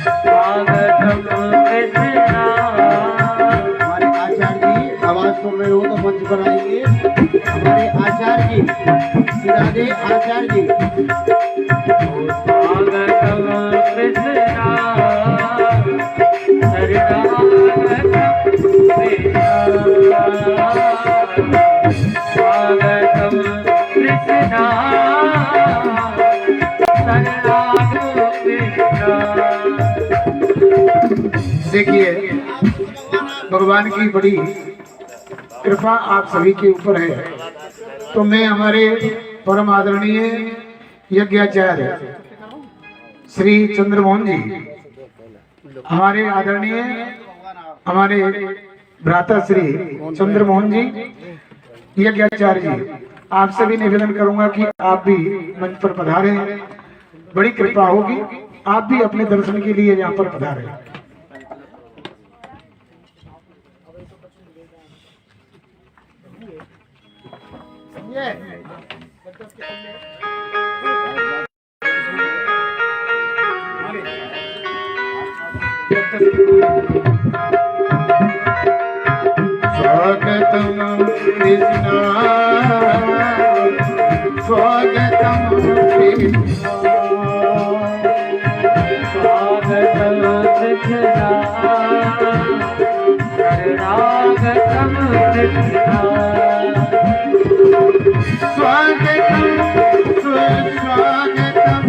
स्वागतम कृष्णा। हमारे आचार्य जी आवाज सुन रहे हो तो मंच पर आएंगे। हमारे आचार्य जी सिराजे आचार्य जी। स्वागतम कृष्णा शरणागतम कृष्णा। स्वागतम कृष्णा शरणागतम कृष्णा। देखिए भगवान की बड़ी कृपा आप सभी के ऊपर है। तो मैं हमारे परम आदरणीय यज्ञाचार्य श्री चंद्रमोहन जी, हमारे आदरणीय हमारे भ्राता श्री चंद्रमोहन जी यज्ञाचार्य जी, आपसे भी निवेदन करूंगा कि आप भी मंच पर पधारें। बड़ी कृपा होगी, आप भी अपने दर्शन के लिए यहाँ पर पधारें। स्वागतम कृष्णा स्वागतम कृष्णा स्वागतम कृष्णा शरणागतम कृष्णा। स्वागतम सुस्वागतम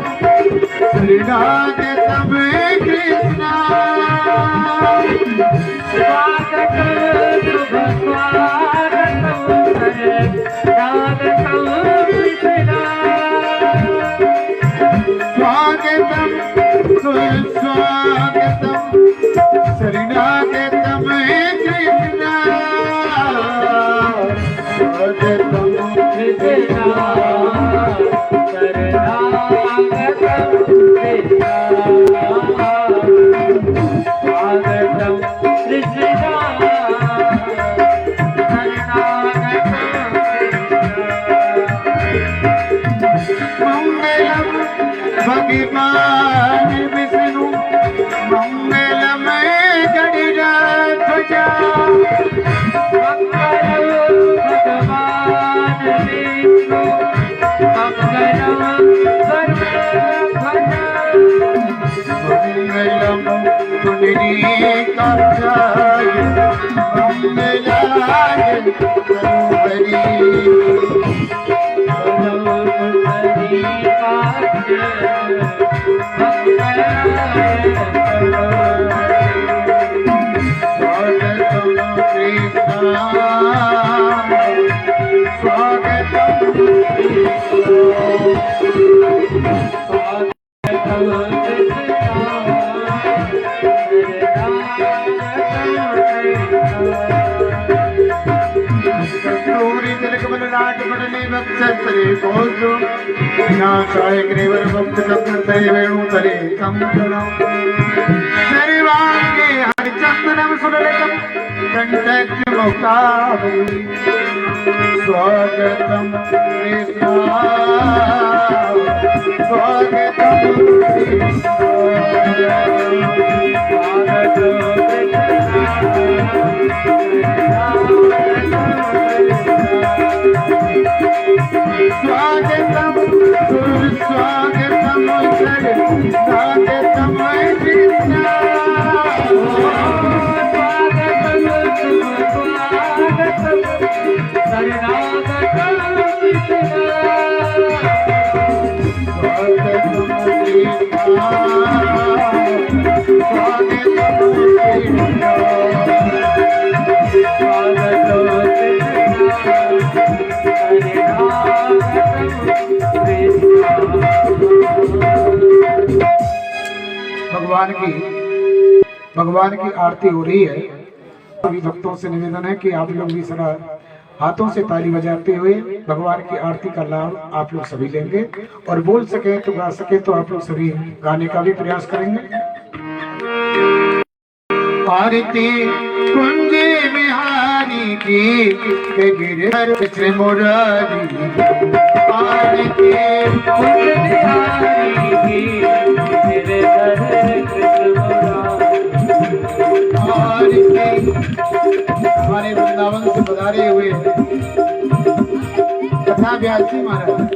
शरणागतम कृष्णा। स्वागतम शुभ स्वागतम शरणागतम कृष्णा। स्वागतम सुस्वागतम शरणागतम कृष्णा। स्वागतम कृष्णा शरणागतम कृष्णा। स्वागतम कृष्णा मंगलम भगवान विष्णु मंगलमय गणराध्वजा। मंगलम भगवान विष्णु मंगलम गणराध्वजा। मंगलम पुंडरीकाक्षाय मंगलाय तनोहरि। स्वागतम कृष्णा स्वागतम कस्तूरी तिलकमल नाटपटले वक्षस्थले कौस्तुभ विनाशाय ग्रीवर भक्त कपितले वेणुतले कंकणं सर्वांगे हरिचन्दनं सुललितं कंठज्ञमुक्तावली। स्वागतं कृष्णा स्वागतं कृष्णा स्वागतम सुस्वागतम स्वागतम कृष्णा। स्वागतम सुस्वागतम शरणागतम कृष्णा। स्वागतम कृष्णा स्वागतम कृष्णा। भगवान की आरती हो रही है। सभी भक्तों से निवेदन है कि आप लोग भी सदा हाथों से ताली बजाते हुए भगवान की आरती का लाभ आप लोग सभी लेंगे और बोल सके तो गा सके तो आप लोग सभी गाने का भी प्रयास करेंगे। आरती कुंज बिहारी की गिरधर कृष्ण मुरारी। आरती कुंज बिहारी की गिरधर कृष्ण कथा व्यास जी महाराज,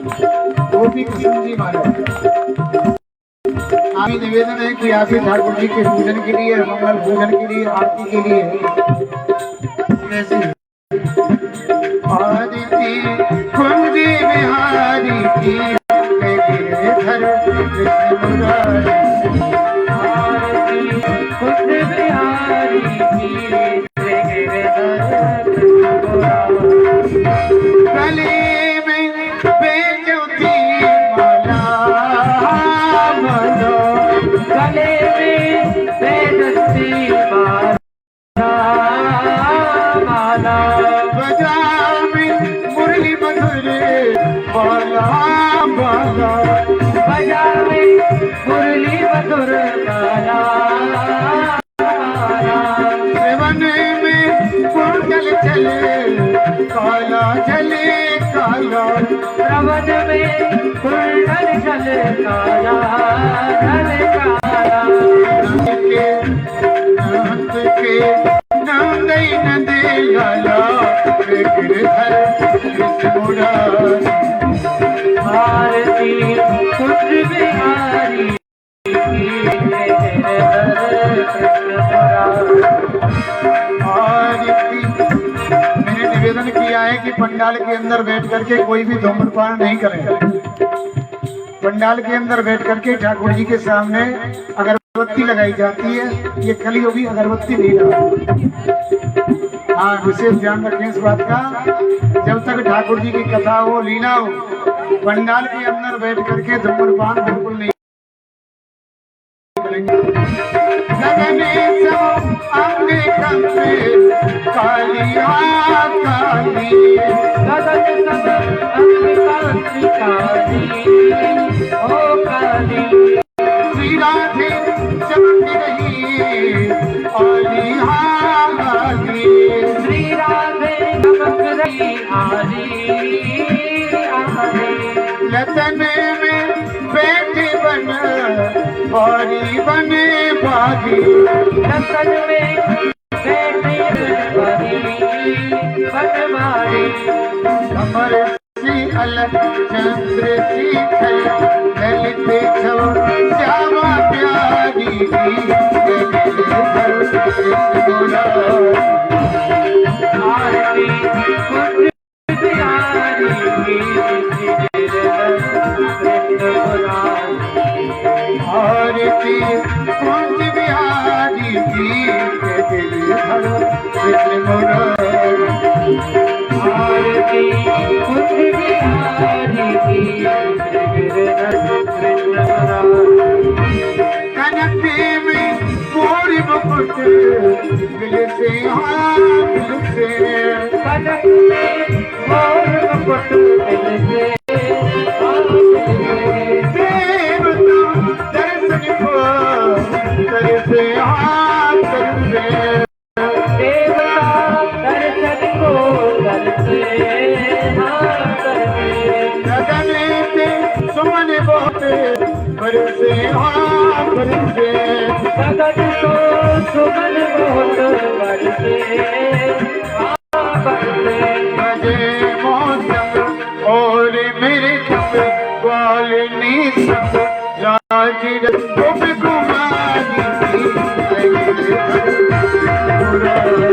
गोपी कृष्ण जी महाराज। आगे निवेदन है कि आप ठाकुर जी के पूजन के लिए, मंगल पूजन के लिए, आरती के लिए कैसे आदिति कुंज बिहारी की गिरधर कृष्ण मुरारी, आरती कुंज बिहारी की गिरधर कृष्ण मुरारी। गले में बेचौथी माला माला, गले में बेदस्ती माला माला, बजा में मुरली मधुर बाला बाला, बजा में मुरली मधुर माला माला। सेवन में कुंडल चले काला चले काला, श्रवण में कुंडल चले काला चले काला। नंद के नंदई नंदे लाला गिरधर कृष्ण मुरारी, आरती कुंज बिहारी की गिरधर कृष्ण मुरारी। आरती। मैंने निवेदन किया है कि पंडाल के अंदर बैठ करके कोई भी धूम्रपान नहीं करेगा। पंडाल के अंदर बैठ करके ठाकुर जी के सामने अगरबत्ती लगाई जाती है, ये कलियुगी अगरबत्ती नहीं लगा। हाँ, विशेष ध्यान रखें इस बात का। जब तक ठाकुर जी की कथा हो, लीला हो, पंडाल के अंदर बैठ करके धूम्रपान बिल्कुल नहीं करेंगे। गगने सब अंगे कंगे कालिया काली, गगन सब अंग काली ओ काली। श्री राधे चमक रही आली हाली, श्री राधे चमक रही आली आली। लतन में बैठे बन बारी बने बागी, लखन में बैठे बनी बनवारी। कमर सी अलग चंद्र सी खल ललित छव श्यामा प्यारी गिरधर कृष्ण मुरारी, आरती कुंज बिहारी की गिरधर कृष्ण मुरारी। आरती कुंज बिहारी की गिरधर कृष्ण मुरारी, आरती कुंज बिहारी की गिरधर कृष्ण मुरारी। कनक में मोरी मुकुट दिल से हाँ दिल से, कनक में मोर मुकुट दिल से देवता दर्शन को तरसे हाँ तरसे, देवता दर्शन को करते हाँ करते। गगन में सुमन बहुत बरसे हाँ बरसे, गगन को सुमन बहुत बरसे हाँ बरसे। बजे मौसम और मेरे सब ग्वालिनी सब राज गोप कुमारी की गिरधर मुरारी,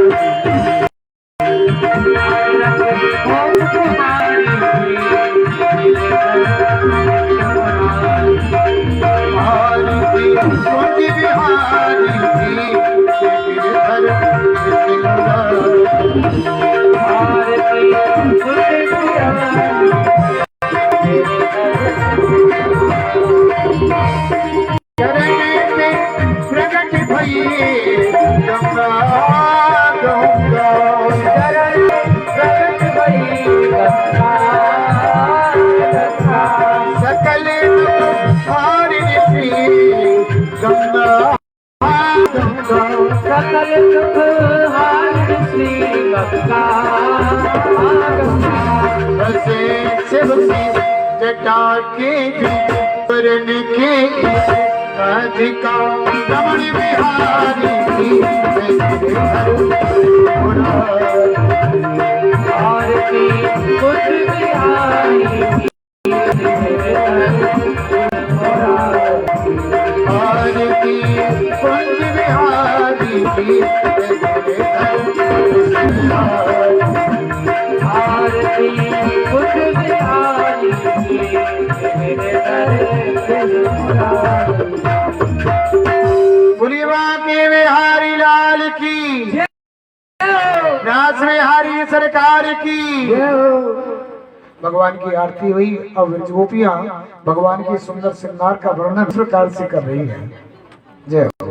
ओम कुमारी की आरती कुंज बिहारी की गिरधर कृष्ण मुरारी, आरती कुंज बिहारी चरण में प्रकट भइए गंगा गंगा, चरण प्रकट भई गंगा गंगा। सकल हारिणी श्री गंगा गंगा, सकल सुख हारिणी श्री गंगा गंगा। बसे शिव की जटा के वरण के राधिका रमण बिहारी की गिरधर मुरारी, आरती कुछ बिहारी की आरती कुंज बिहारी की आरती कुछ बिहारी की मेरे दर पे मुरारी। बोलिए बांके बिहारी लाल की, रास बिहारी सरकार की। भगवान की आरती हुई। अब गोपियां भगवान के सुंदर श्रृंगार का वर्णन इस प्रकार से कर रही है। जय हो।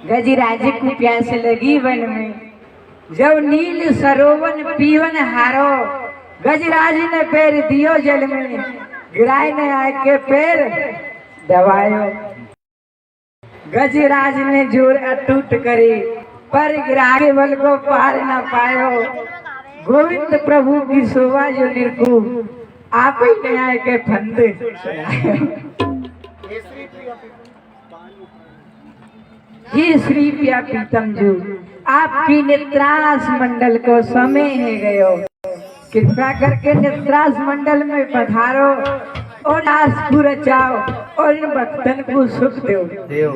गजराज को प्यास लगी वन में, जब नील सरोवन पीवन हारो, गजराज ने पैर दियो जल में, गिराए न आके पैर दबायो। गजराज ने जोर अटूट करे, पर गिराए बल को पार न पायो। गोविंद प्रभु की शोभा जो निर्कू, आप ही न्याय के फंद। ये श्री प्रिया प्रीतम जो आपकी नेत्रास मंडल को समय है गयो, कृपा करके नेत्रास मंडल में पधारो और दास को रचाओ और इन भक्तन को सुख दो। जय हो।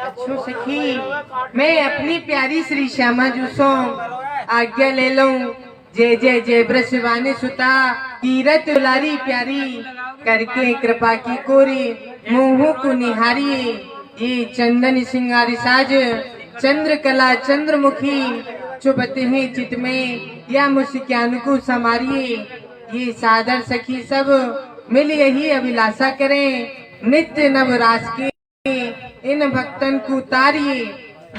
अच्छो सखी, मैं अपनी प्यारी श्री श्यामा जूसो आज्ञा ले लूं। जय जय जय ब्रजवानी सुता, तीरथ दुलारी प्यारी, करके कृपा की कोरी, मुँह को निहारी। ये चंदन सिंगारी साज, चंद्रकला चंद्रमुखी, चुभते हैं चित में या मुस्कान को समारिए। ये सादर सखी सब मिल यही अभिलाषा करें, नित्य नव रास के इन भक्तन को तारिए।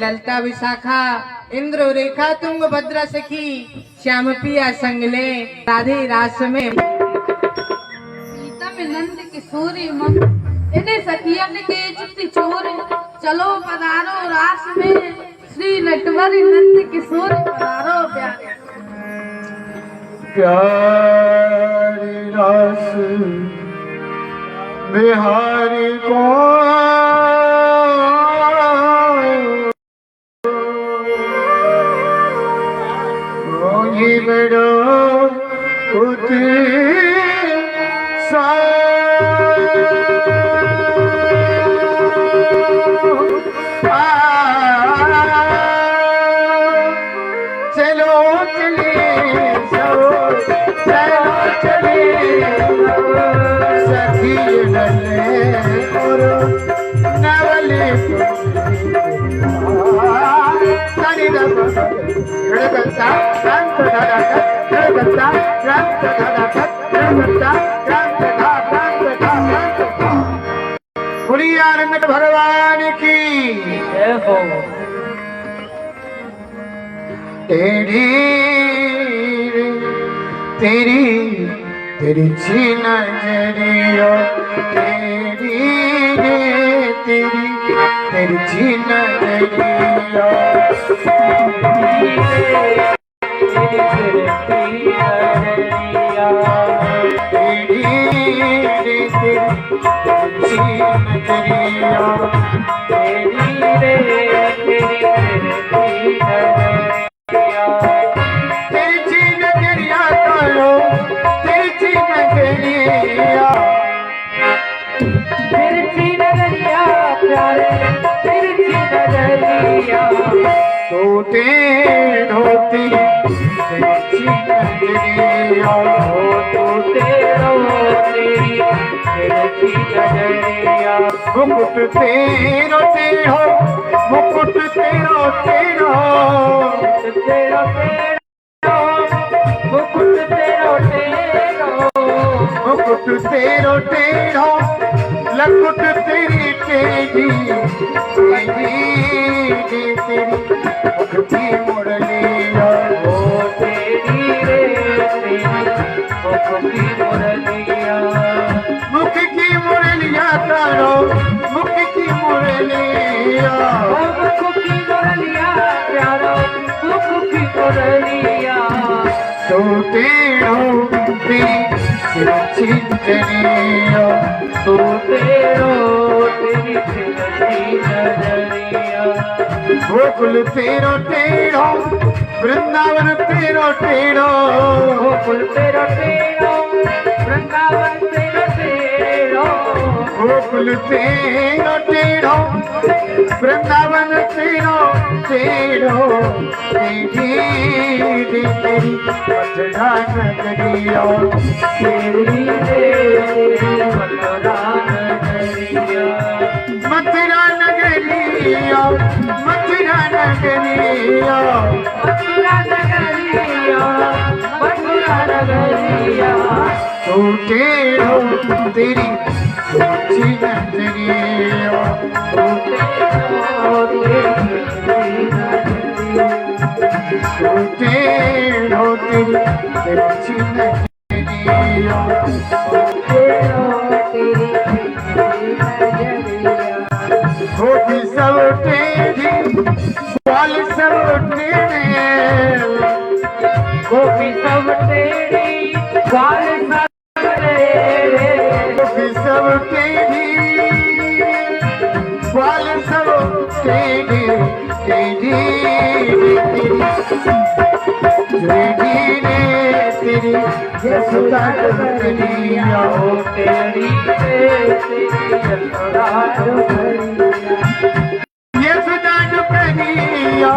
ललता विशाखा इंद्र रेखा तुंग भद्रा सखी, श्याम पिया संग ले राधे रास में। सीता में नंद किशोरी मन, इन्हें सखियन के चित्त चोर, चलो पधारो रास में, श्री नटवरी नंद किशोरी पधारो प्यारे। प्यारी रास बिहारी को ये बड़ो खुद सा चलो चले सखी नले और नवले आनंद भगवान की जय हो। तेरी तेरी तेरी छीन नजरियो, तेरी तेरी तेरी छीन नजरियो, तेरी टूटे धोती मुकुट तेरो तेरो, मुकुट तेरो तेरो, मुकुट तेरो तेरो, मुकुट तेरो तेरो, लकुट तेरी तेरी, तेरी तेरी मुक्ति मुरलिया, ओ तेरी रे तेरी मुक्ति मुरलिया, मुख की मुरलिया करो, मुख की मुरलिया, मुख की मुरलिया प्यारो, मुख की मुरलिया, तो टेढ़ो तेरी चिंतनिया तू तेरो तेरी फिरती नजरिया गोकुल तेरो टेढ़ो वृंदावन तेरो टेढ़ो गोकुल तेरो टेढ़ो वृंदावन तेरो टेढ़ो गोकुल तेरो टेढ़ो वृंदावन तेरो टेढ़ो तेरी मथुरा नगरिया तेरी तेरी मथुरा नगरिया मथुरा नगरिया मथुरा नगरिया मथुरा नगरिया मथुरा नगरिया तो टेढ़ो तेरी ऊंची नगरिया तू तेरो तेरी नगरिया तो टेढ़ो तेरी ऊंची नगरिया गोपी सब टेढ़ी ग्वाल सब टेढ़े गोपी सब तेरी ग्वाल सब तेरे गोपी सब टेढ़ी ग्वाल सब टेढ़ी टेढ़ी तेरी यशोदा नगरिया ओ तेरी तेरी यशोदा यशोदा नगरिया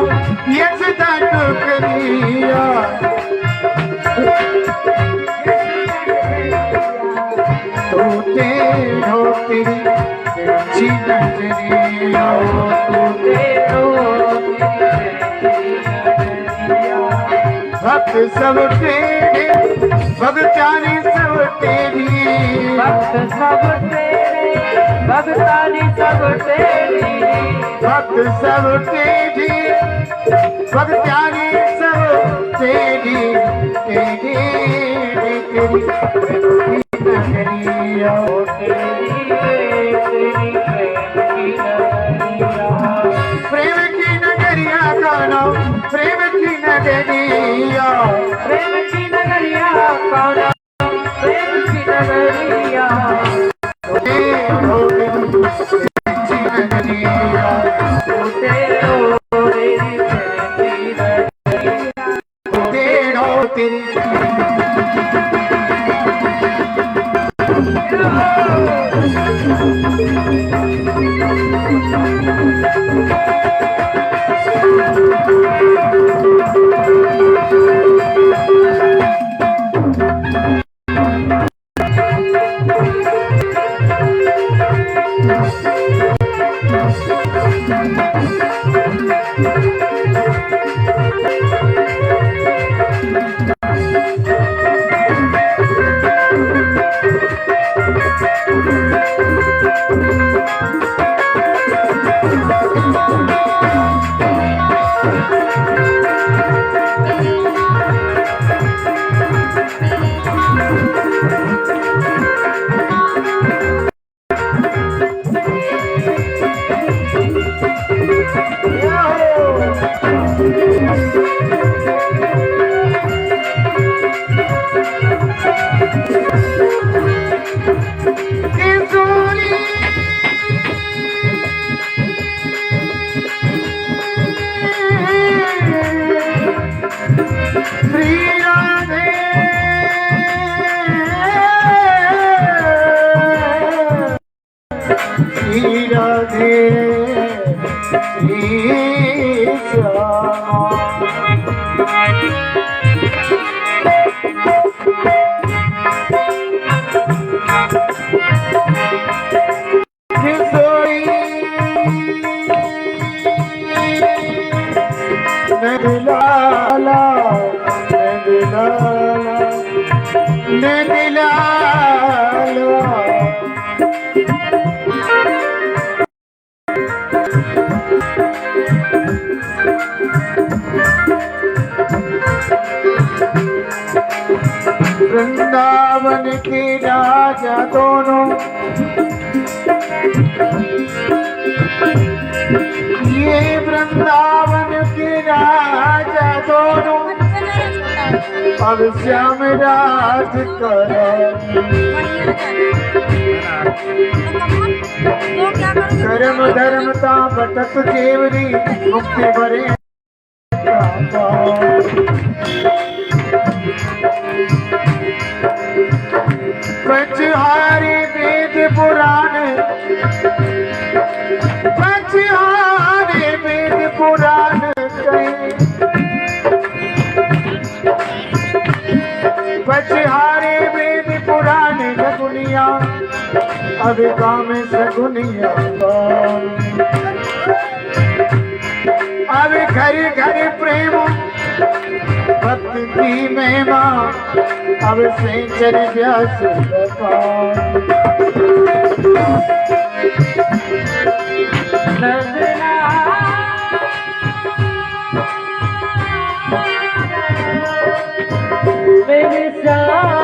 यशोदा नगरिया तो टेढ़ो तेरी ऊंची नगरिया तू तेरो तेरी नगरिया भक्त सब टेढ़े भगतानी सब टेढ़ी भक्त सब तेरे भगतानी सब तेरी भक्त सब टेढ़ी भगतानी सब टेढ़ी टेढ़ी तेरी नगरिया ओ तेरी तेरी प्रेम की नगरिया प्रेम की नगरिया गाना प्रेम की नगरिया प्रेम की नगरिया कौन प्रेम की नगरिया टेढ़ो तेरी नगरिया तू तेरो तेरी फिरती नगरिया टेढ़ो तेरी वृंदावन के राजा दोनों ये वृंदावन के राजा दोनों अब श्याम राज कर्म धर्मता बटत केवरी मुक्ति भरे पंचहारी वेद पुराण पंचहारी वेद पुराण पंचहारी वेद पुराण सगुनिया अब काम सगुनिया अब घर घर प्रेम भक्ति की महिमा अब सिंचन व्यास मेरे श्यामा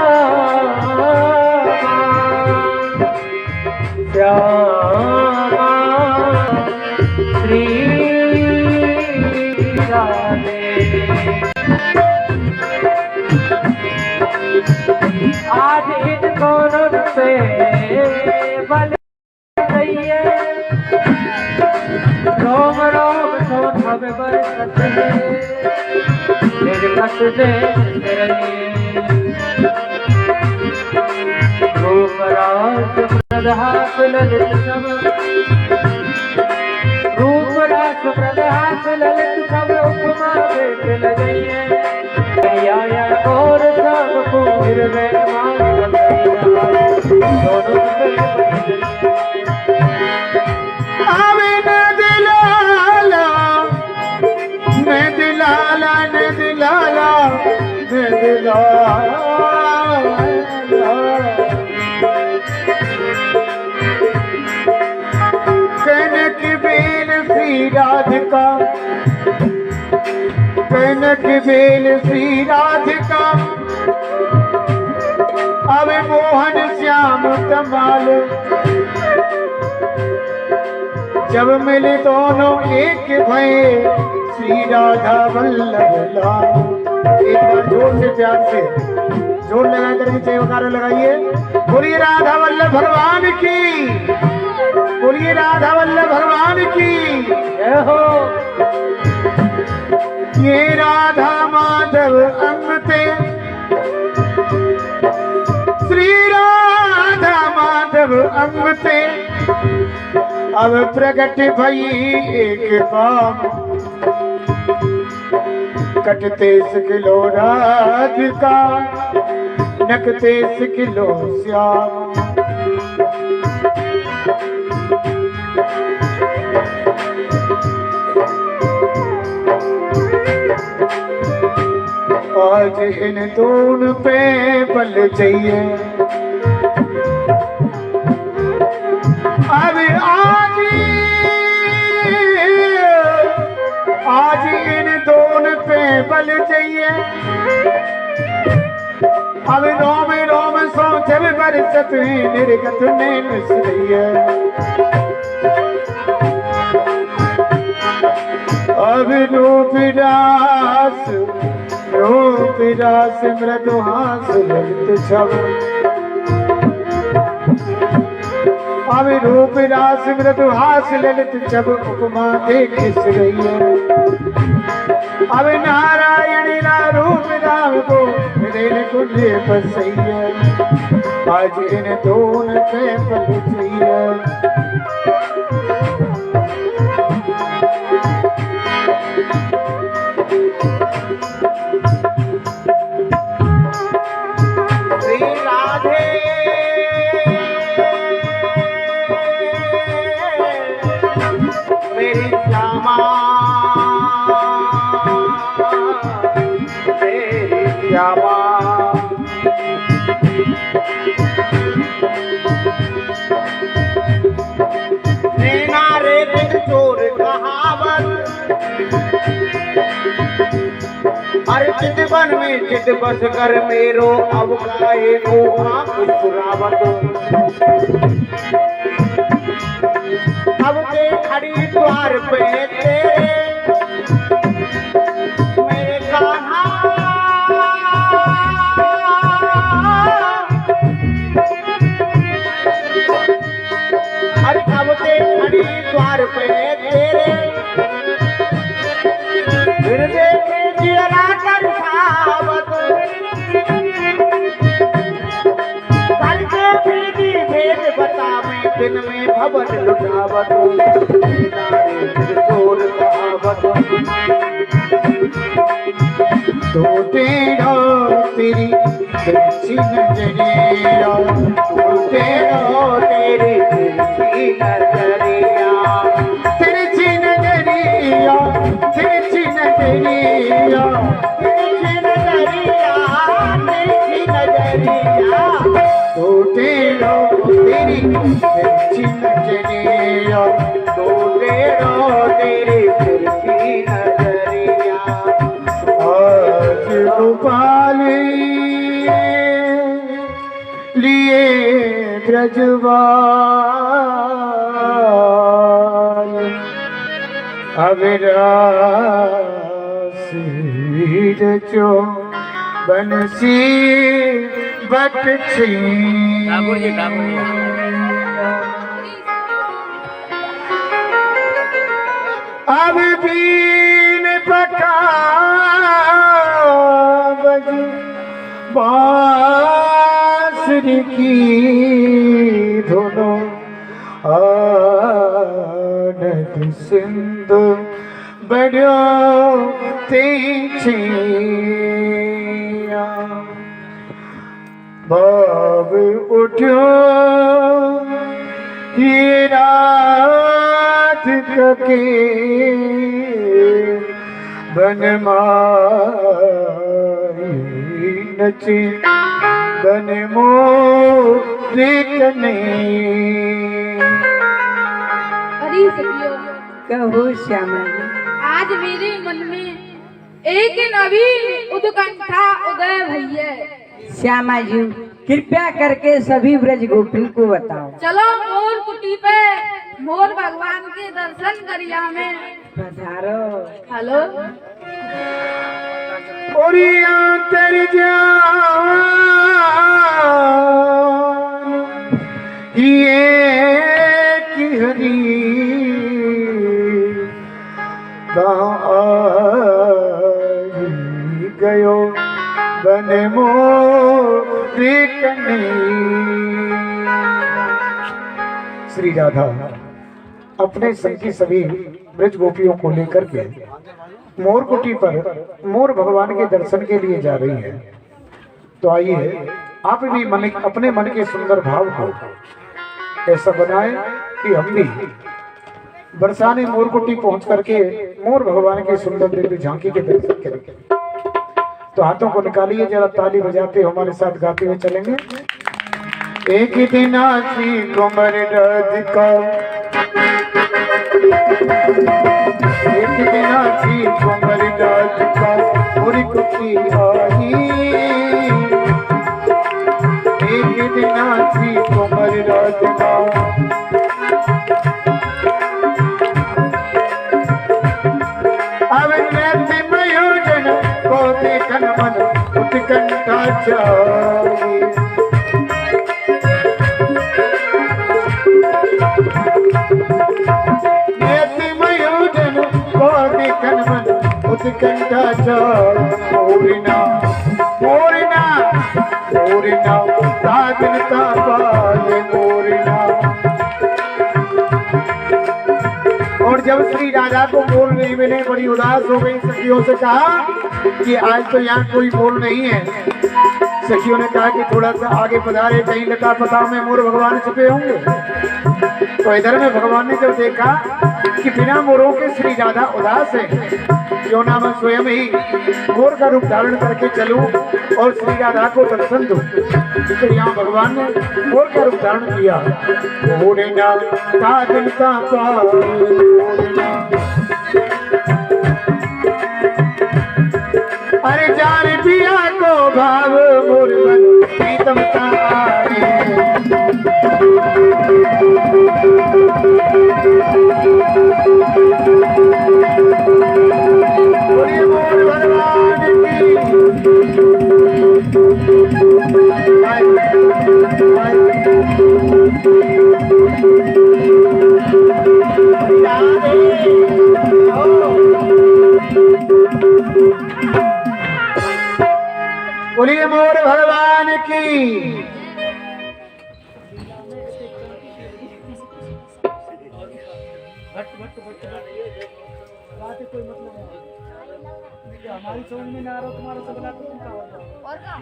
श्यामा श्री राधे आज इन दोनों पे बल गई रोम रोम तो थब बरसत है मेरे कट दे रूप रास प्रदहास ललित सब रूप रास प्रदहास ललित सब उपमा देख लगइए या और सब को हृदय मान दोनों कनक बेल श्री राधिका कनक बेल श्री राधिका अब मोहन श्याम कमाल जब मिले दोनों एक भये श्री राधा वल्लभ लाल। एक बार जोर से प्यार से जोर लगा करके जयकारा लगाइए। बोलिए राधा वल्लभ भगवान की, बोलिए राधा वल्लभ भगवान की जय हो। ये राधा माधव अमते श्री राधा माधव अमते अब प्रकट भई एक बाम कटते किलो राधिका नकते किलो श्याम। आज इन दोनों पे बल चाहिए अब आज इन दोनों पे बल चाहिए अब रोम रोम सोच बरसत निर्गत ने मिसरिए अब रूप रास मृदु हास ललित छब अब रूप रास मृदु हास ललित छब उपमा देख रही है अब नारायण ना रूप राम को हृदय कुल्ले बसैया आज इन दोनों पे पल चाहिए। चितवन में चित बस कर मेरो अब गाए को आंख सुरावत अब ते खड़ी द्वार पे तेरे मेरे कान्हा कहावत, त्रिशूल कहावत। तो तेरा तेरी तिरछी नजरिया, तो तेरा तेरी तिरछी नजरिया, तिरछी नजरिया, तिरछी नजरिया, तिरछी नजरिया, तिरछी नजरिया। तो तेरा तेरी तिरछी नजरिया, तो तेरा तेरी तिरछी नजरिया। आज गोपाल लिए ब्रजवाल, अविरासी रचो बंसी बट अब बीन पका बजू बांसुरी की धुनो, आनंद सिंधु बड़ो तेजिया। बाब उठो ये रात के बनमाई नचे बन मोरे कने। अरे सखियों, कहो श्यामा जी। आज मेरे मन में एक नवीन उत्कंठा उदय भई है। श्यामा जी कृपया करके सभी ब्रज गोपिन को बताओ। चलो मोर कुटी पे मोर भगवान के दर्शन करिया में पधारो। हेलो ओरिया तर जान ये की हरी कहाँ गयो बन मोरे कने। श्री राधा अपने संग की सभी ब्रज गोपियों को लेकर के मोर कुटी पर मोर भगवान के दर्शन के लिए जा रही है। तो आइए आप भी अपने मन के सुंदर भाव को ऐसा बनाए कि हम भी बरसाने मोर कुटी पहुंच करके मोर भगवान के सुंदर दिव्य झांकी के दर्शन करेंगे। तो हाथों को निकालिए, जरा ताली बजाते हमारे साथ गाते हुए चलेंगे। एक दिन आसी कुंवर राधिका, एक दिन आसी कुंवर राधिका मोरी कुटी आई। एक दिन आसी कुंवर राधिका, अब नृत्य मयूरन को देखन मन उत्कंठा जाई। नृत्य मयूरन को देखन मन उत्कंठा जाई। मोरना मोरना मोरना साधन का पाल मोरना। और जब श्री राधा को मोर नहीं मिले बड़ी उदास हो गई। सखियों से कहा कि आज तो यहाँ कोई मोर नहीं है। सखियों ने कहा कि थोड़ा सा आगे पधारे, कहीं लगा पता में मोर भगवान छुपे होंगे। तो इधर में भगवान ने जब देखा कि बिना मोरों के श्री राधा उदास है, क्यों ना मैं स्वयं ही मोर का रूप धारण करके चलूं और श्री राधा को दर्शन दूं। तो यहाँ भगवान ने मोर का रूप धारण किया। मोरना साधन का पाल मोरना। अरे जान पिया को भाव मोर मन प्रीतम का आए। मोर भगवान बोलिए मोर भगवान की। हमारी समझ में ना आ रहा तुम्हारा सबला तो तुम और का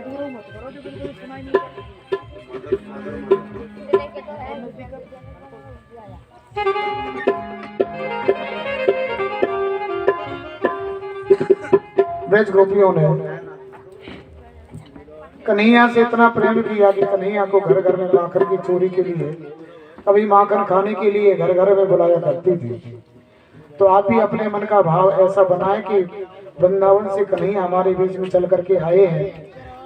दूर मत करो जो बिल्कुल सुनाई नहीं लेके तो है ब्रज गोपियों ने कन्हैया से इतना प्रेम किया कि कन्हैया को घर घर में लाकर की चोरी के लिए, कभी माखन खाने के लिए घर घर में बुलाया करती थी। तो आप भी अपने मन का भाव ऐसा बनाए कि वृंदावन से कन्हैया हमारे बीच में चल करके आए हैं,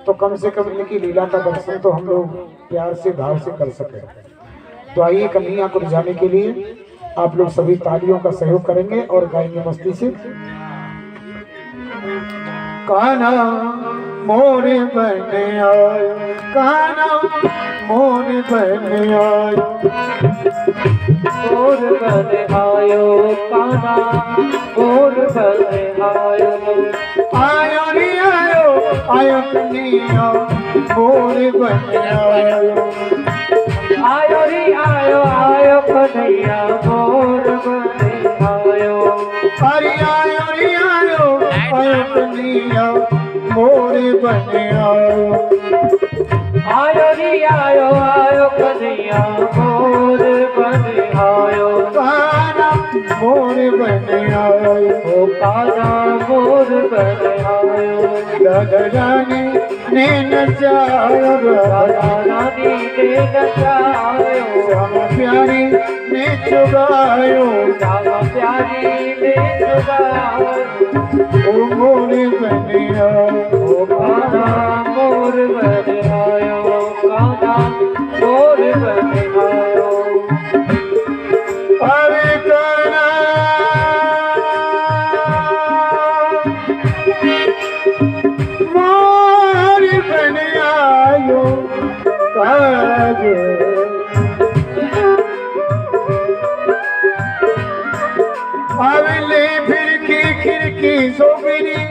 तो कम से कम इनकी लीला का दर्शन तो हम लोग प्यार से भाव से कर सके। तो आइए कन्हैया को रिझाने के लिए आप लोग सभी तालियों का सहयोग करेंगे और गाएंगे मस्ती से। कान्हा मोरे बने आयो, कान्हा मोरे बने आयो, मोर बने आयो कान्हा मोर बने आयो, आयो रे आयो, आयो कन्हैया मोरे बने आयो, आयो रे आयो आयो कन्हैया मोर बने आयो, अरे आयो रे आयो, आयो कन्हैया मोरे बने आयो, आयो रे आयो आयो कन्हैया मोर बने आयो, कान्हा मोरे बने आयो, ओ कान्हा मोर बने आयो, राधा रानी ने नचायो, राधा रानी ने नचायो, श्यामा प्यारी ने चुगायो, श्यामा प्यारी ने चुगायो, ओ मोरे बने आयो, ओ कान्हा मोर बने आयो, कान्हा मोर बने आयो, अरे कान्हा मोरे बने आयो, काज अवले फिर की खिड़की सोगरी,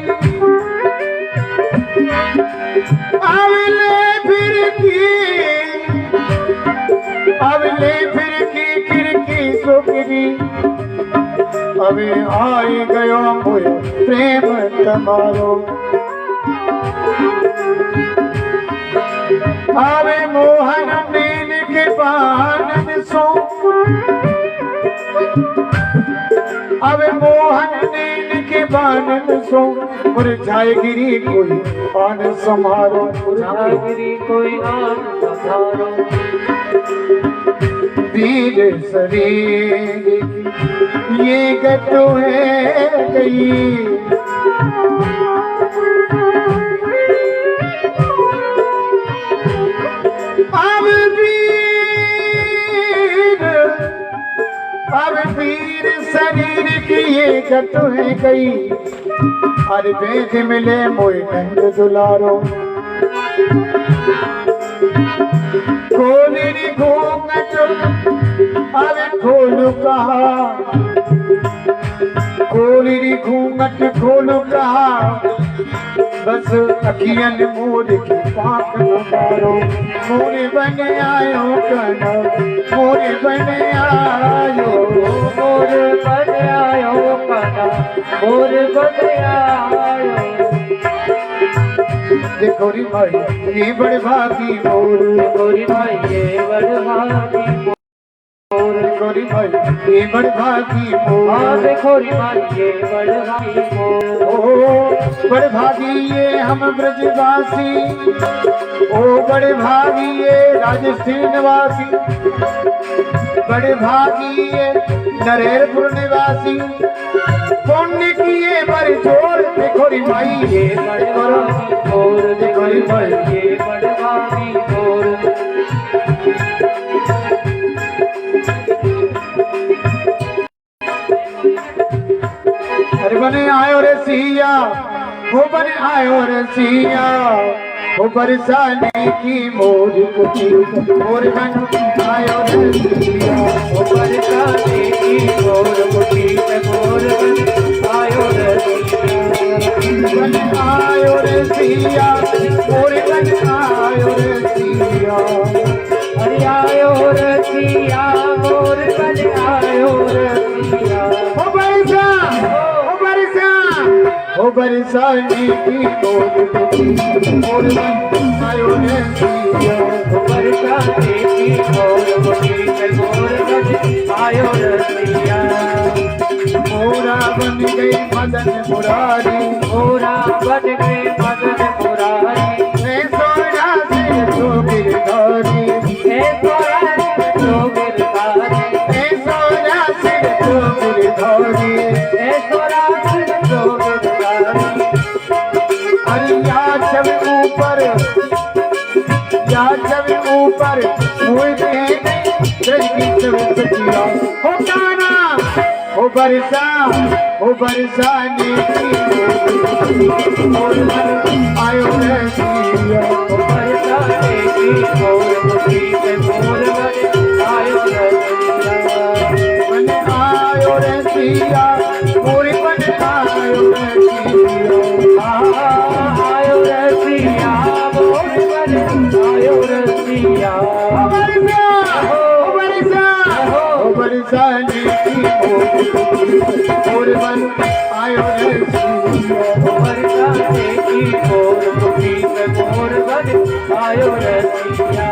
अवले फिर की खिड़की सोगरी, अबे आए गयो मोयो प्रेम तमारो, अबे मोहन नील के पानन सो, अबे मोहन नील के बानन सो, मुरझाएगिरी कोई आन समारो, मुरझाएगिरी कोई आन समारो, वीर शरीर ये गतो है गई, अब वीर शरीर की ये गतो है गई, हर वेद मिले मोई नंद दुलारो, खोली घूंघट अब खोलू कहा, खोली घूंघट खोलू कहा, बस अखियन मोर की पाक मारो, मोरे बने आयो कान्हा मोरे बने आयो, मोर बने आयो कान्हा मोर बने आयो, देखो री भाई ये बड़े भागी मोर, गोरी भाई ये बड़े भागी मोर, गोरी भाई ये बड़े भागी मोर, हाँ देखो री भाई ये बड़े भागी मोर, ओ बड़े भागी ये हम ब्रजवासी, ओ बड़े भागी ये राजस्थान निवासी, बड़े भागी ये नरेरपुर निवासी, पुण्य किए बर जोर, देखो री भाई ये बड़े भागी मोर, देखो री भाई ये बड़े भागी मोर, अरे बने आयो रे सिया, वो बने आयो रे सिया, वो बरसाने की मोर कुटी, मोर बन आयो रे सिया, वो बरसाने की मोर कुटी, मोर बन आयो रे बन आयो रे सिया, मोर बन आयो रे सिया, अरे आयो रे सिया मोर बन आयो रे सिया, बरसाने की मोर बन आयो रे सिया बरसाने की मोर बन आयो रसिया मोरा बन गई मदन मुरारी मोरा बन गए मदन मुरारी मैं सोना से तो गिरधारी हे सोया तो गिरधारी मैं सोना से तो गिरधारी हे सोया तो गिरधारी अरे यार जब ऊपर हुए सचिया हो गाना हो बरसाने की मोर बन आयो रे सिया बरसाने की मोर बन आयो रसिया बन आयो रे सिया मोर बन आयो रे सिया आयो रसिया मोर बन आयो रसिया बरसाने की मोर बन आयो रे सिया बरसाने की मोर बन आयो रसिया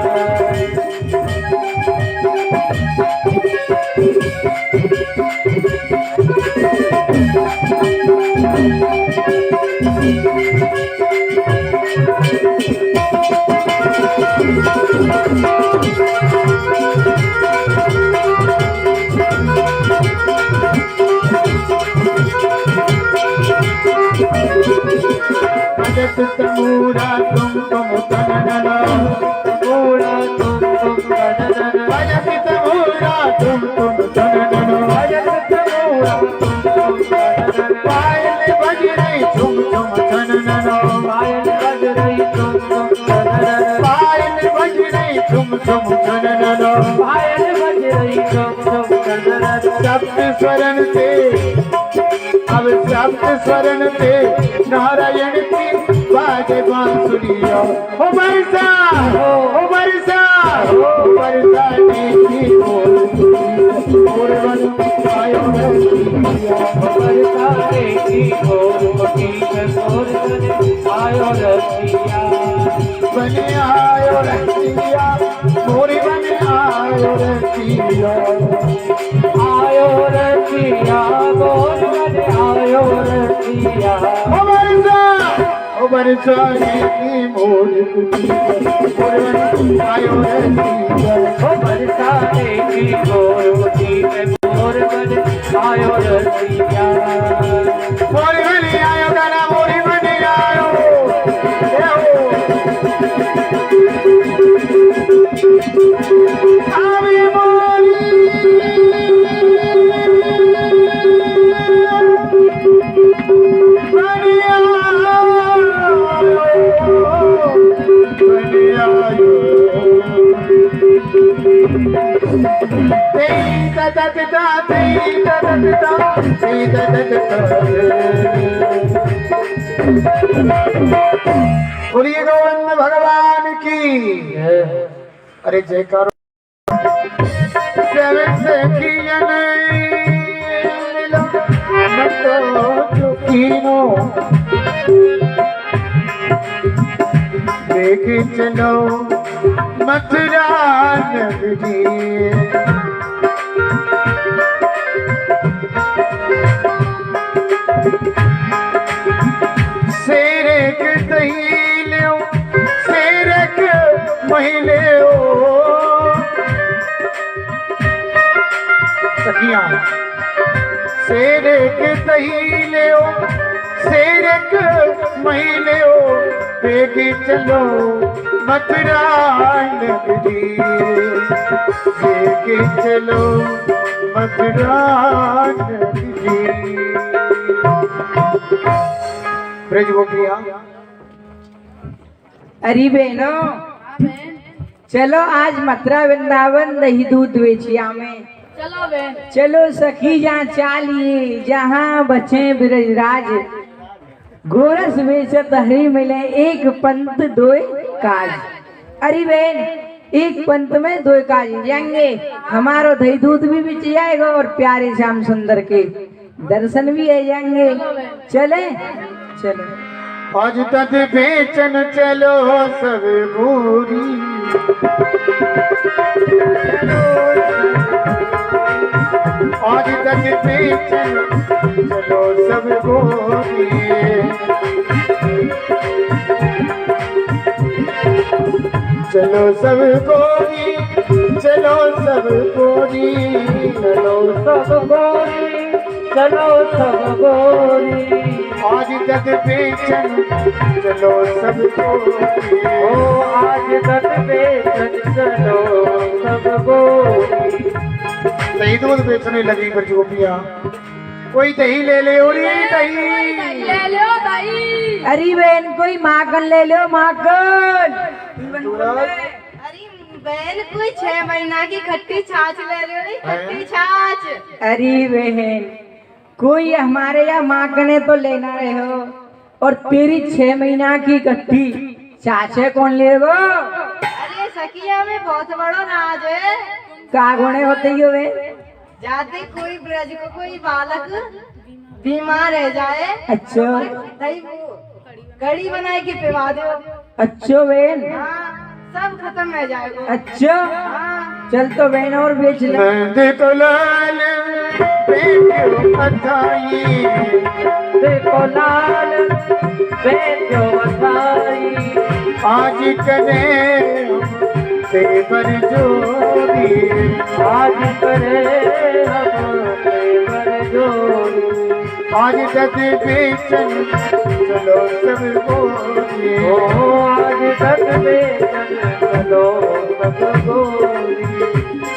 भजत तमूरा तुम तनना मोरा तुम गणन भजत तमूरा तुम तनना भजन तमोरा तुम गणन पायल बज रही तुम तनना पायल बज रही तुम गणन पायल बज रही तुम तनना पायल बज रही तुम गणन सप्त स्वरण से अब सप्त स्वरण से नारायण की बाजे बांसुरिया हो बरसा हो बरसा हो बरसाने की मोर बन आयो रे सिया बरसाने की मोर बन आयो रसिया बन आयो रे सिया मोर बन आयो रे सिया आयो रसिया मोर बन आयो रसिया हो बरसाने की मोर बन आयो रे सिया बरसाने की मोर बन आयो रसिया मोर बन आयो गाना मोर बन आयो आवे मोरी बोलिए गोविंद भगवान की अरे जयकारो से देख चलो मथुरा नगरी शेरक दही लो शेरक महिले सखिया शेरक दही लो शेरक महिले देखे चलो मथुरा नगरी देखे चलो मथुरा नगरी ब्रज गोपिया अरे बहनों चलो आज मथुरा वृंदावन दही दूध बेचिया में चलो बहन चलो सखी जहाँ चालिए जहाँ बचे ब्रजराज गोरस बेचत हरी मिले एक पंत दो काज। अरे बहन एक पंत में दो काज जाएंगे, हमारो दही दूध भी बिच जाएगा और प्यारे श्याम सुंदर के दर्शन भी आ जाएंगे। चले चलो आज तक बेचन चलो सब गोरी, आज तक बेचन चलो सब गोरी, चलो सब गोरी, चलो सब गोरी, चलो सब गोरी, चलो सब गोरी, आज तक बेचन चलो सब गोरी, ओ आज तक बेचन चलो सब गोरी। दही दूध बेचने लगी बचगोपिया, कोई दही ले ले उड़ी दही। ले लो दाई। अरे बहन कोई माखन ले लो माखन। अरे बहन कोई 6 महीना की खट्टी छाछ ले रही हो, खट्टी छाछ। अरे बहन कोई हमारे यहाँ माखने तो लेना रहे हो और तेरी 6 महीना की गट्ठी चाचे कौन लेगो? अरे सखिया में बहुत बड़ा राज है। का गुणे होते ही वे? जाते कोई ब्रज को कोई बालक बीमार रह जाए, अच्छा दही कड़ी बनाए के पिवा दो। अच्छा बहन, हाँ, सब खत्म हो जाएगा। अच्छा हाँ, चल तो बहन और बेच ले। नंद को लाल बेटियों बधाई, देखो लाल बेचो बधाई, आज करे तेवर जोड़ी, आज करे हम तेवर जोड़ी, आज तक बेचन चलो सब गोरी, ओ आज तक बेचन चलो सब गोरी।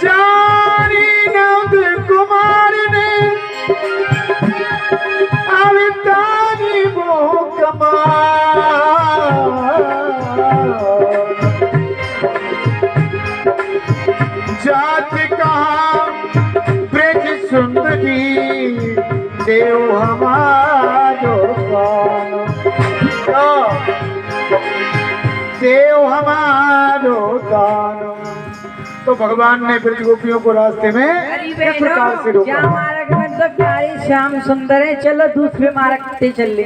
जानी नंद कुमार ने अवतारी वो कमाल, जात कहाँ ब्रज सुंदरी, देव हमारो गानो, देव हमारो गानो। तो भगवान ने ब्रज गोपियों को रास्ते में अरे किस प्रकार से बहनों क्या रोका? मार्ग में तो प्यारे श्याम सुंदर है, चलो दूसरे मार्ग पे चल ले।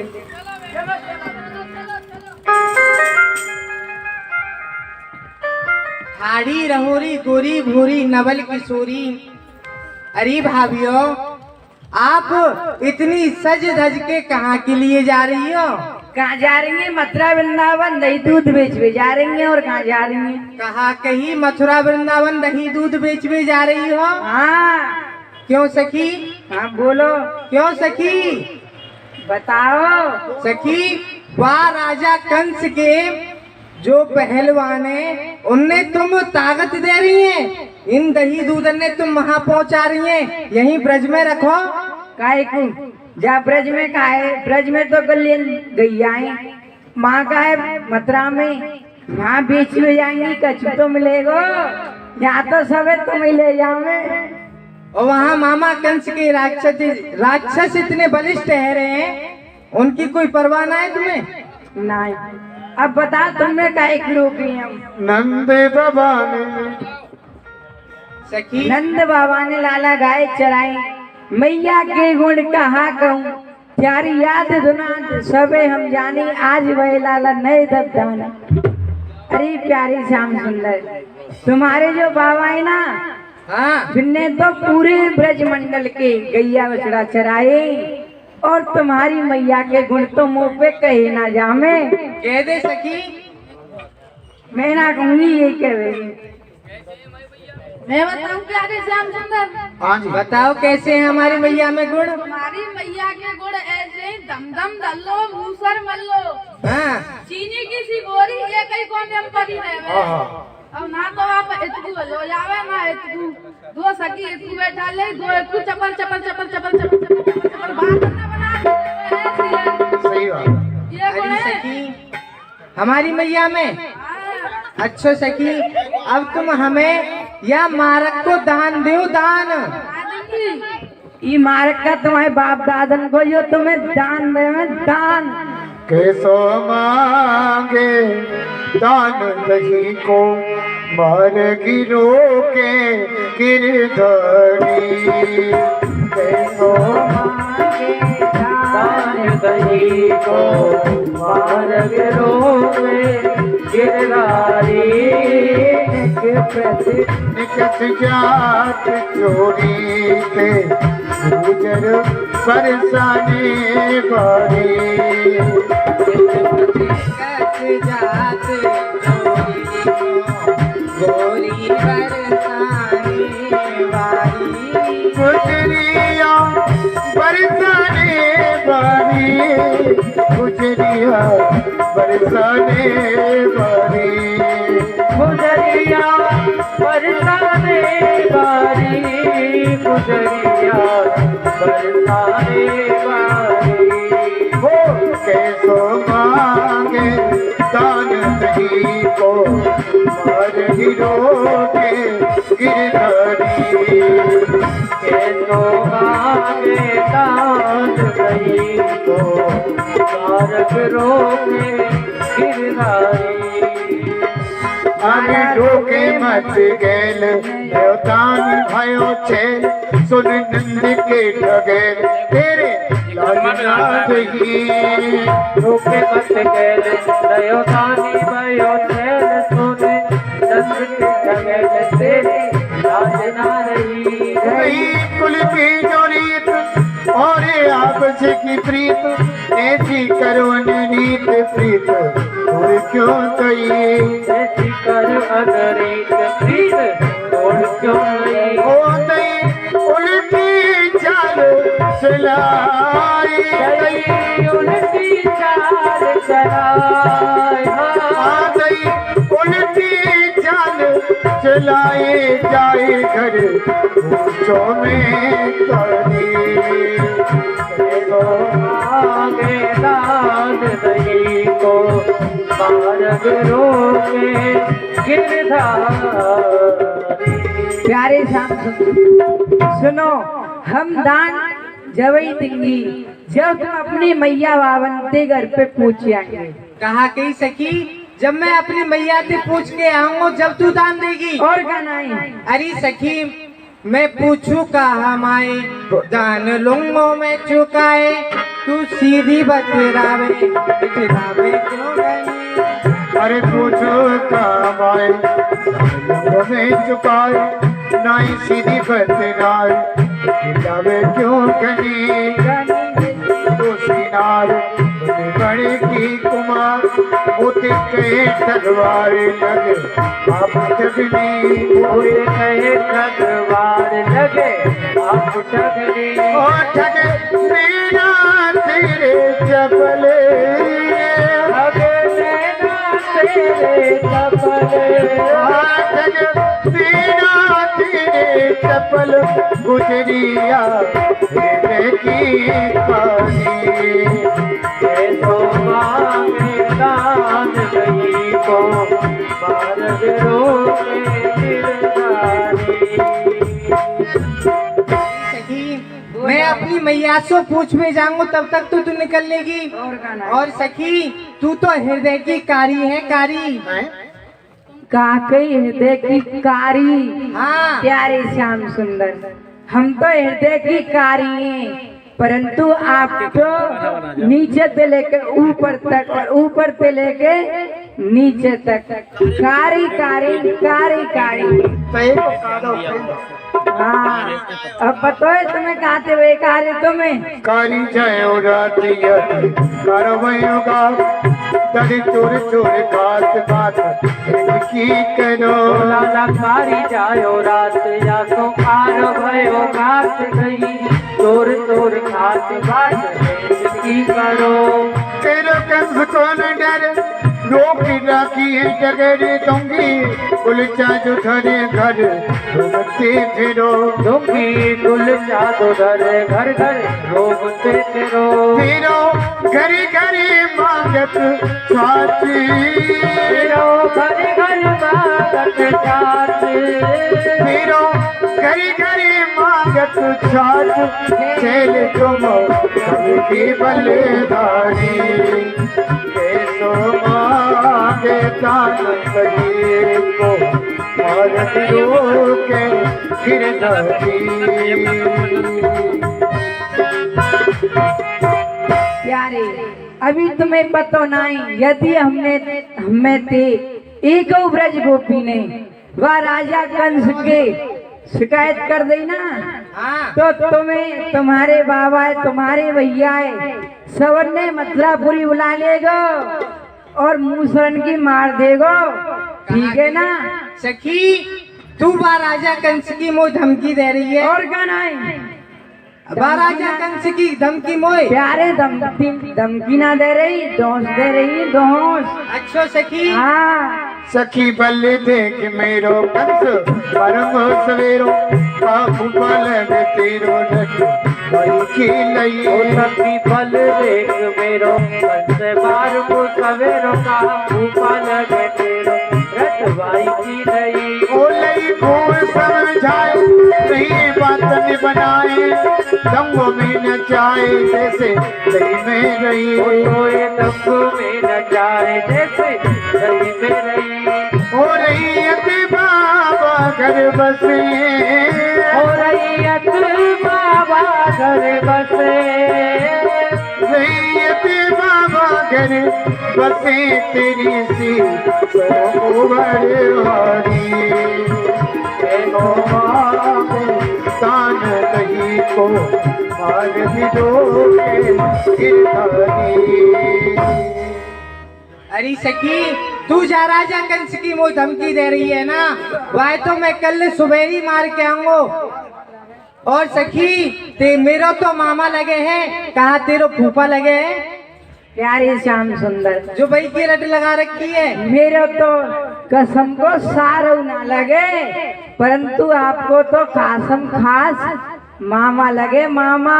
ठाड़ी रहोरी गोरी भूरी नवल किशोरी। अरे भाभियों आप इतनी सज धज के कहाँ के लिए जा रही हो? कहाँ जा रही है? मथुरा वृंदावन दही दूध बेचवे जा रही है। और कहाँ जा रही है? कहा कहीं मथुरा वृंदावन दही दूध बेचवे जा रही हो? हाँ क्यों सखी? हाँ बोलो, क्यों सखी? बताओ। सखी वाह राजा कंस के जो पहलवान है उनने तुम ताकत दे रही हैं, इन दही दूध ने तुम वहाँ पहुँचा रही हैं, यहीं ब्रज में रखो। काहे को जा ब्रज में का है? ब्रज में तो गलियन गैयाएं, माँ का है मथुरा में, यहाँ बेच में जाएंगी कछु तो मिलेगो, यहाँ तो सबे तो मिले जावे। और वहाँ मामा कंस के राक्षस इतने बलिष्ठ ठहरे हैं, उनकी कोई परवाह ना है तुम्हें? नहीं। अब बता तुमने काहे की रोकी हम? नंद बाबा ने सखी नंद बाबा ने लाला गाय चराई, मैया के गुण कहा कहूँ, प्यारी याद धुना सबे हम जानी, आज वह लाला नए दत्ताना। अरे प्यारी श्याम सुंदर, तुम्हारे जो बाबा है ना, हाँ जिनने तो पूरे ब्रज मंडल के गैया बछड़ा चराए, और तुम्हारी मैया के गुण तो मुंह पे कहे ना जामे। कह दे सखी। मैं ना कहूंगी, यही कहेगी। मैं बताऊं प्यारे श्याम सुंदर, हाँ जी बताओ कैसे है हमारी मैया में गुण? हमारी मैया के गुण ऐसे ही दम दम दल्लो मूसर मल्लो, हाँ चीनी की सी गोरी ये कई कौन हम परी रहे। हाँ अब ना तो आप इतकू लो जावे ना इतकू, दो सखी इतकू बैठा ले, दो इतकू चपल चपल चपल चपल चपल चपल चपल बात ना बना ऐसी सही बात। है। ये गुण अरे है। सखी हमारी मैया में। हाँ, अच्छा सखी अब तुम हमें या मारक को दान दो, दान। आदमी ये मार्ग का तुम्हारे बाप दादन को जो तुम्हें दान दे में दान। कैसो मांगे दान दही को, मार गिरो के गिरधरी, कैसो मांगे दान दान दही रही को मार्ग रोके गिरधारी के प्रति निकट जात चोरी के गुजर बरसाने वाली जात गोरी बरसाने वाली गुजरिया बरसाने वाली गुजरिया बरसाने वाली गुजरिया बरसाने वाली गुजरिया बरसाने वाली हो कैसो मांगे दान नहीं को मार हीरो के गिरधारी कैसो आगे दान गई को मार्ग रोके गिरधारी आगे ढोके मत गेल देवतान भयो छेल सुन नंद के ठगेल तेरे लाजनाथ ही रोके मत गेल दयोदानी भयो छेल सुने नंद के ठगेल तेरे लाज ना रही वही कुल की जो रीत और आपस की प्रीत ऐसी करो नीत प्रीत और क्यों तई ऐसी कर अनरीत प्रीत और क्यों नहीं हो तई उल्टी चाल चलाई गई उल्टी चाल चलाए आ गई उल्टी चाल चलाए जाए घर ऊंचों में करी तो आगे दान नहीं को मार्ग रोके गिरधारी प्यारे श्याम सुनो, हम दान जवई देंगी जब तुम अपनी मैया बावंते घर पे पूछ आएंगे। कहा कही सखी, जब मैं अपनी मैया से पूछ के आऊंगा जब तू दान देगी। और क्या नहीं? अरे सखी मैं पूछू कहा माए दान लूंगो मैं चुकाए, तू सीधी बतरावे बितरावे क्यों गई। अरे पूछो कमाए में चुकाए नाई सीधी बतराए खिलावे क्यों कनी तो सीनार बड़े की कुमार मोते कहे तलवार लगे आप जगनी पूरे कहे ठगवार लगे आप ठगनी ओ ठग मेरा तेरे चपले ठगे लेना तेरे चपले ठग मेरा तेरे चपल गुजरिया तेरे की पानी तो मांगे दान गई को मार्ग रोके गिरधारी सखी मैं अपनी मैया से पूछ में जाऊंगा तब तक तू निकल लेगी। और सखी तू तो हृदय की कारी है कारी। काकई हृदय की कारी। हाँ प्यारे श्याम सुंदर, हम तो हृदय की कारी हैं, परंतु आप तो नीचे से लेके ऊपर तक और ऊपर से लेके नीचे तक कारी कारी कारी कारी। हाँ अब बताओ तुम्हें कहा थे वे कार्य तुम्हें कारी जाए रातिया कारवाइयों का दड़ी चोर चोर घात घात की करो लाला कारी जायो रात या तो आर भयो घाट गई चोर चोर खात बाट की करो तेरे कंस को न डर रोक राखी है जगह दूंगी गुलचा जो धरे घर घूमते फिरो दूंगी गुल जादो धरे घर घर रोबते फिरो फिरो घरी घरी मांगत साची फिरो घर घर मांगत साची फिरो घरी घरी मांगत साच खेल तुम की बलधारी कैसो मांगे दान कहिए को और फिरो के गिरधारी। प्यारे अभी तुम्हें पता नहीं, यदि हमें थे एक ब्रज गोपी ने वह राजा कंस के शिकायत कर दी ना, हाँ तो तुम्हें तुम्हारे बाबा है, तुम्हारे भैया है, सवरने मथुरापुरी बुला लेगो और मूसरन की मार देगो, ठीक है ना। सखी तू बा राजा कंस की मोह धमकी दे रही है, और क्या नहीं, बा राजा कंस की धमकी मोह। प्यारे धमकी ना दे रही, दोष दे रही, दोष। अच्छो सखी, हाँ सखी बल देख मेरो कंस परम सवेरो, काबू बल में तेरो नट भाई की लई। ओ सखी बल देख मेरो कंस बार को सवेरो का ऊपर लगे तेरो रट भाई की नहीं। ओ लई खूब समझाए नहीं बात न बनाए, दंगों में न जाए जैसे दही में रही। ओ ये दंगो में न जाए जैसे दही में रही। हो रही अति बाबा घर बसे, हो रही अत बाबा घर बसे। रही अति बाबा घर बसे, तेरी सी सोबरवारी तान नहीं को मार भी दोगे गिरधारी। अरे सखी तू जा राजा कंस की मोह धमकी दे रही है ना, वह तो मैं कल सुबह ही मार के आऊंगा। और सखी ते मेरो तो मामा लगे हैं, कहा तेरो फूफा लगे हैं, प्यारे श्याम सुंदर जो भाई की रट लगा रखी है। मेरे तो कसम को सारो ना लगे, परंतु आपको तो कासम खास मामा लगे, मामा।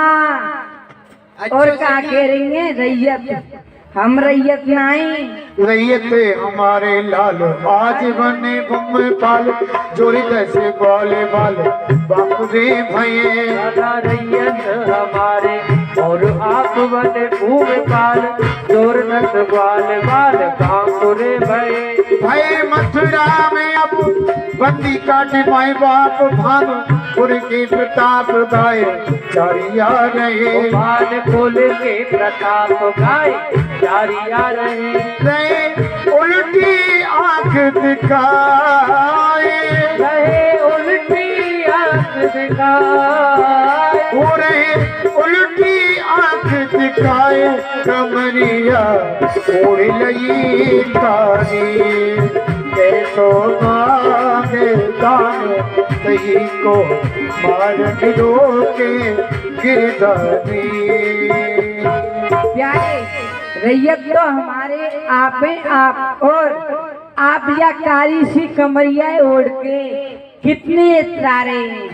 और क्या कह रही है, रैयत हम रैयत नहीं। रैयत हमारे लाल आज बने गुम पाल, जोरी जैसे बोले बाल बापुरे भये। दादा रैयत हमारे और आप बने भूमि काल, जोर नस ग्वाल बाल कांकुरे भये। भय मथुरा में अब बंदी काटे माए बाप, भानुपुर के प्रताप गाए चारिया रहे। भान खोल के प्रताप गाय जारिया रहे। उल्टी आंख दिखाए, रहे उल्टी आंख दिखाए। हो रहे उल्टी आंख दिखाए, कमरिया ओढ़ लई कारी। कैसो मांगे दान तही को मार गिरो के गिरधारी। प्यारे रैयत तो हमारे आप हैं, आप। और आप या काली सी कमरिया ओढ़ के कितने इतरारे हैं,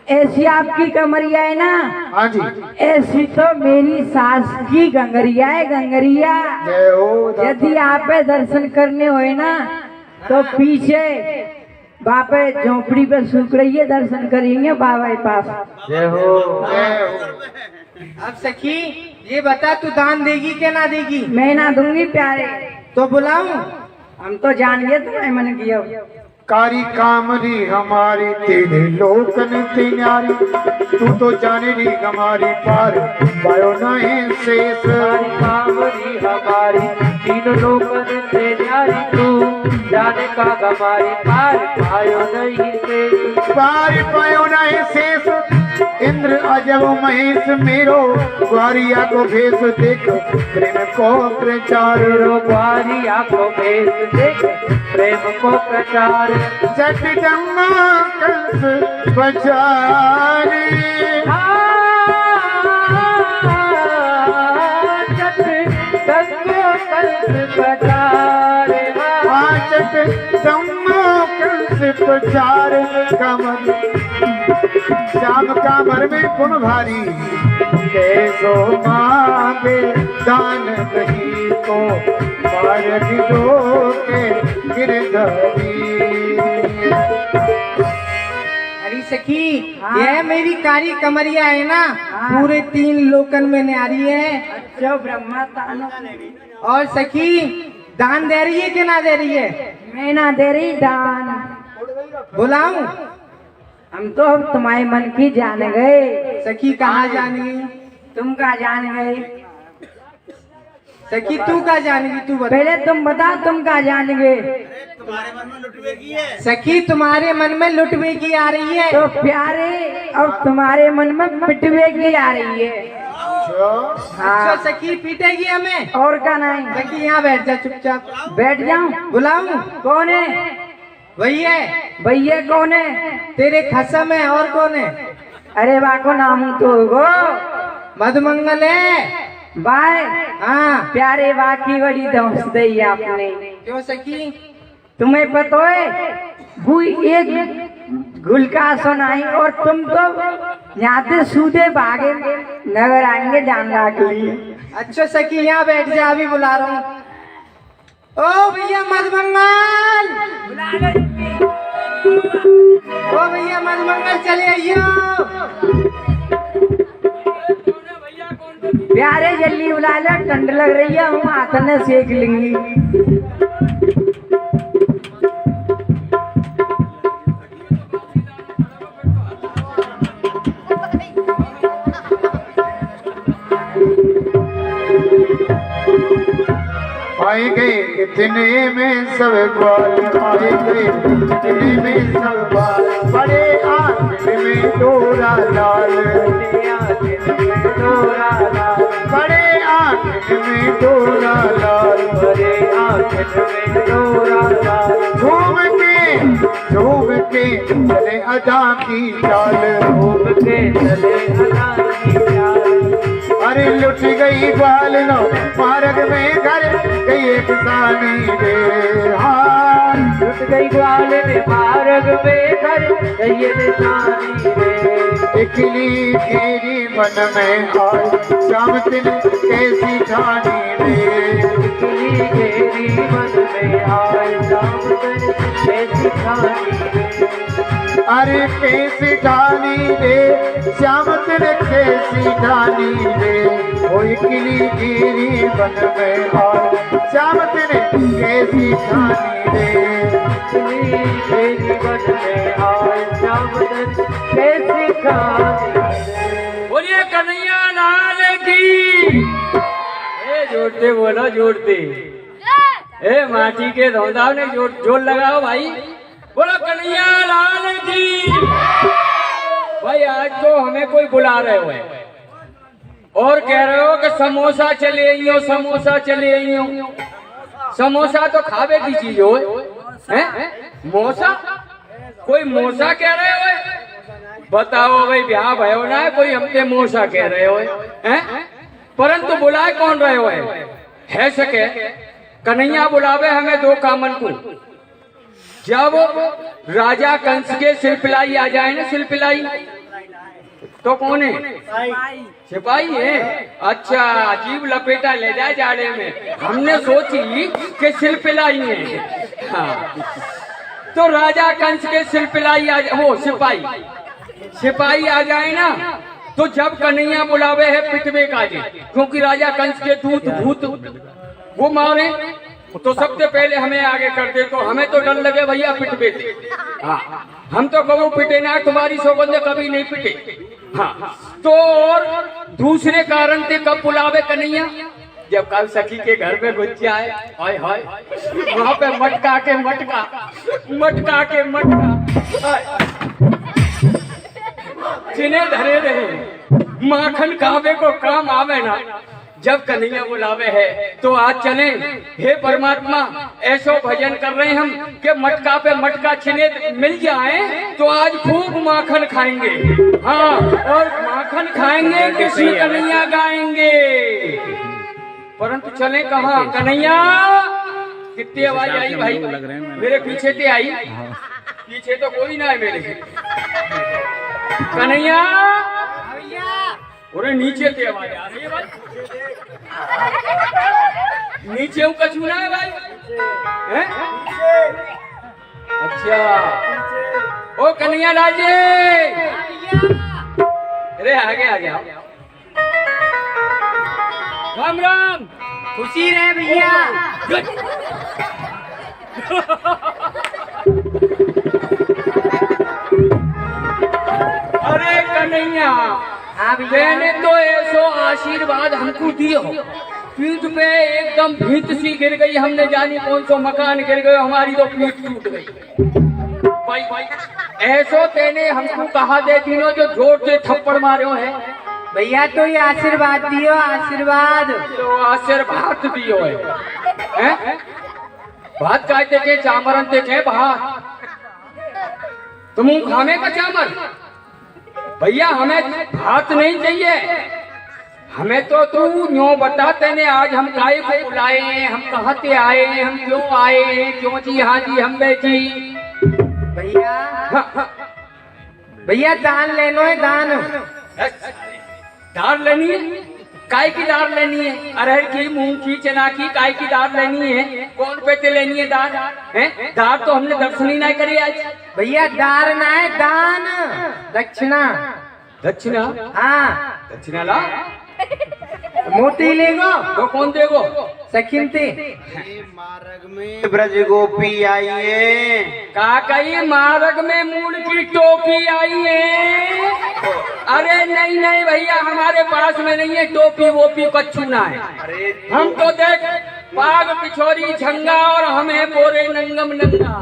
ऐसी आपकी कमरिया है ना। हाँ जी, ऐसी तो मेरी सास की गंगरिया है, गंगरिया। जय हो। यदि आप दर्शन करने होए ना, तो पीछे बापे झोपड़ी पे सूख रही है, दर्शन करेंगे बाबा के पास। जय हो। जय हो। अब सखी ये बता तू दान देगी क्या ना देगी? मैं ना दूंगी प्यारे, तो बुलाऊं? हम तो जान गए तुम्हें मन किया। कारी कामरी हमारी तेरे लोकन ते न्यारी, तू तो जाने री हमारी पार पायो नहीं शेष। हमारी कामरी हमारी तीनों लोगन से न्यारी, तू जाने का हमारी पार पायो नहीं से। पार पायो नहीं शेष, इंद्र अजब महेश मेरो, ग्वारिया को भेष देख प्रेम को प्रचार। ग्वारिया को भेष देख प्रेम को प्रचार। जट जम्मा कंस बचारे, जट गंगो कंस प्रचार। जट जम्मा कंस प्रचार। कमर श्याम कामर में गुण भारी, कैसो मांगे दान नहीं को मार गिरो के गिरधारी। अरे सखी यह मेरी कारी कमरिया है ना, पूरे 3 लोकन में न्यारी है। जो ब्रह्मा तानो, और सखी दान दे रही है कि ना दे रही है? मैं ना दे रही दान। बुलाऊं? हम तो अब तुम्हारे मन की जान गए। सखी कहाँ जान गई? तुम कहाँ जान गए? सखी तू का जानेगी, तू बता। पहले तुम बता, तुम का जानेंगे? सखी तुम्हारे मन में लुटवे की आ रही है। तो प्यारे, अब तुम्हारे मन में पिटवे की आ रही है। अच्छा सखी पीटेगी हमें? और का नहीं। सखी यहाँ बैठ जा चुपचाप। बैठ जाऊं? बुलाऊं? कौन है? वही है। भैया कौन है? तेरे खसम है, और कौन है? अरे बाको नाम तो गो मधुमंगल है। बाय। हाँ प्यारे बाकी बड़ी दौस दी आपने। क्यों सखी? तुम्हें पता है हुई एक गुलका सुनाई और तुम तो यहाँ से सूदे भागे नगर आएंगे जानला के लिए। अच्छा सखी यहाँ बैठ जा, अभी बुला रहा हूँ। ओ भैया मधुमंगल, ओ भैया मधुमंगल चले आइयो। प्यारे जल्दी बुला लो, ठंड लग रही है, हम हाथ में सेक लेंगी। आएंगे इतने में सब बाल, आएंगे इतने में सब बाल, बड़े आंगन में डोरा लाल, बड़े आंगन में डोरा लाल, बड़े आंगन में डोरा लाल। झूम के चले अदा की चाल, झूम के चले अदा की चाल। अरे लुट गई ग्वाल नो मार्ग में घर गई एक सानी रे। हाँ लुट गई ग्वाल ने मार्ग में घर गई एक सानी रे। इकली घेरी मन में आए शाम दिन कैसी ठानी रे। इकली घेरी मन में आए शाम दिन कैसी ठानी रे। अरे कैसी ठानी रे श्याम दिन कैसी ठानी रे। वो इकली घेरी मन में आए श्याम दिन कैसी ठानी रे। इकली घेरी मन में आए शाम दिन कैसी ठानी रे। बोलिए कन्हैया लाल की। जोड़ते बोलो जोड़ते। माटी के धौंधा ने जोड़ लगाओ भाई। बोलो कन्हैया लाल की। भाई आज तो हमें कोई बुला रहे हो और कह रहे हो कि समोसा चले आइयो, समोसा चले आइयो। समोसा तो खावे की चीज हो, हैं? मोसा? कोई मोसा कह रहे हो? बताओ भाई, ब्याह भयो ना है, कोई हमसे मोसा कह रहे हो, हैं? परंतु बुलाए कौन रहे हो है सके कन्हैया बुलावे हमें दो कामन को। जब राजा कंस के सिलपिलाई आ जाए ना, सिलपिलाई तो कौन है? सिपाही है। अच्छा, अजीब लपेटा ले जाए जाड़े में। हमने सोची कि सिलपिलाई है। हाँ। तो राजा कंस के सिलपिलाई आ जाए, वो सिपाही आ जाए ना, तो जब कन्हैया बुलावे है पिटवे काजे, क्योंकि राजा कंस के दूत भूत वो मारे तो सबसे पहले हमें आगे कर दे, तो हमें तो डर लगे भैया पिटवे थे। हाँ, हम तो कबू पिटे ना, तुम्हारी सौगंध कभी नहीं पिटे। हाँ, तो और दूसरे कारण थे कब बुलावे कन्हैया, जब कल सखी के घर में घुस जाए, हाय हाय वहाँ पे मटका के मटका जिन्हें धरे रहे माखन खावे को काम आवे ना। जब कन्हैया बुलावे है तो आज चले। हे परमात्मा, ऐसो भजन कर रहे हम कि मटका पे मटका छिने मिल जाए तो आज खूब माखन खाएंगे। हाँ, और माखन खाएंगे, कृष्ण कन्हैया गाएंगे। परंतु चले कहाँ कन्हैया? कितनी आवाज आई भाई? मेरे पीछे से आई, पीछे तो कोई ना है मेरे। कन्हैया अरे नीचे से आवाज आ रही है भाई। नीचे हूँ कछू ना है भाई, हैं? अच्छा, ओ कन्हैया लाल जी, अरे आगे आ जाओ। राम राम, खुशी रहे भैया। अरे कन्हैया, मैंने तो ऐसो आशीर्वाद हमको दियो पीठ पे एकदम भीत सी गिर गई, हमने जानी कौन सा मकान गिर गयो, हमारी तो पीठ टूट गई। भाई ऐसो तेने हमको कहा दे तीनों जो जोर से थप्पड़ मारो है। भैया तो ये आशीर्वाद दियो, आशीर्वाद। तो आशीर्वाद दियो है? भात कहते के चामरन देखे भात, तुम खाने का चामर। भैया हमें भात नहीं चाहिए, हमें तो तू न्यो बताते ने आज हम काय को बुलाए हैं, हम कहाँ से आए हैं, हम क्यों आए हैं। क्यों जी? हाँ जी हम बेची। भैया दान लेनो है, दान। दाल लेनी है? काय की दाल लेनी है? अरहर की, मूंग की, चना की, काय की दाल लेनी है? कौन पे लेनी है दाल? हैं? दाल तो हमने दर्शन ही नहीं करी आज। भैया दार ना है, दान, दक्षिणा। दक्षिणा? हाँ दक्षिणा ला मोती लेगो तो कौन देगो? सखिनते मार्ग में ब्रज गोपी आई है। का कही मार्ग में मूड की टोपी आई है? अरे नहीं नहीं भैया, हमारे पास में नहीं है टोपी वोपी, कच्छू ना है। हम तो देख पाग पिछोरी झंगा और हमें बोरे नंगम नंगा,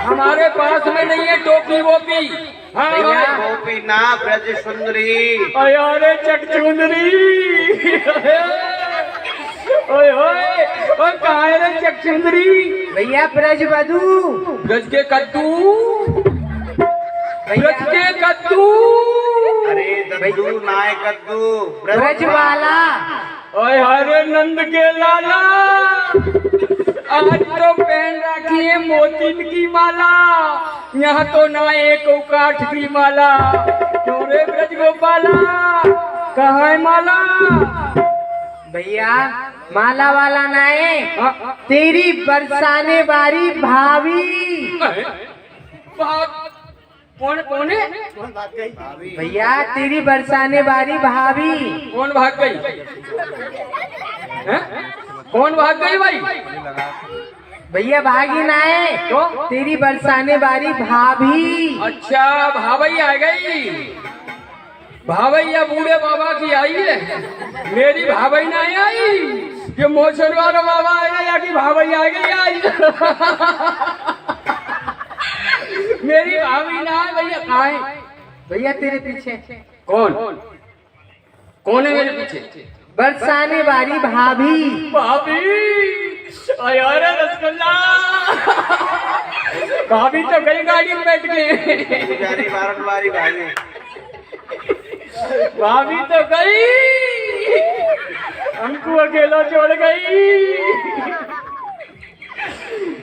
हमारे पास में नहीं है टोपी वोपी। हाँ गोपी ना ब्रज सुंदरी। अरे चकचुंदरी, ओए ओए ओए कहाँ है रे चकचुंदरी? भैया ब्रज बधू, ब्रज के कद्दू, ब्रज के कद्दू। अरे दद्दू नाय कद्दू ब्रज वाला। ओए हरे नंद के लाला, आज तो पहन रखी है मोती की माला, यहाँ तो ना एक काठ की माला। क्यों रे ब्रज गोपाला, कहाँ है माला? भैया माला वाला ना है, तेरी बरसाने वाली भाभी। कौन कौन है? भैया तेरी बरसाने वाली भाभी। कौन भाग गई? हैं? कौन भाग गई भाई? भैया भागी ना है, तो तेरी बरसाने वाली भाभी। अच्छा भाभी आ गई। भाभैया बूढ़े बाबा की आई है, मेरी भाभी ना आई। ये मोशन वाला बाबा आएगा या कि भाभी आ गई आई? मेरी भाभी ना है भैया। कहाँ है? भैया तेरे पीछे कौन कौन है मेरे पीछे? बरसाने वाली भाभी। भाभी अरे रसगुल्ला, भाभी तो गई गाड़ी में बैठ के। बारी भाई भाभी तो गई, हमको अकेला छोड़ गई।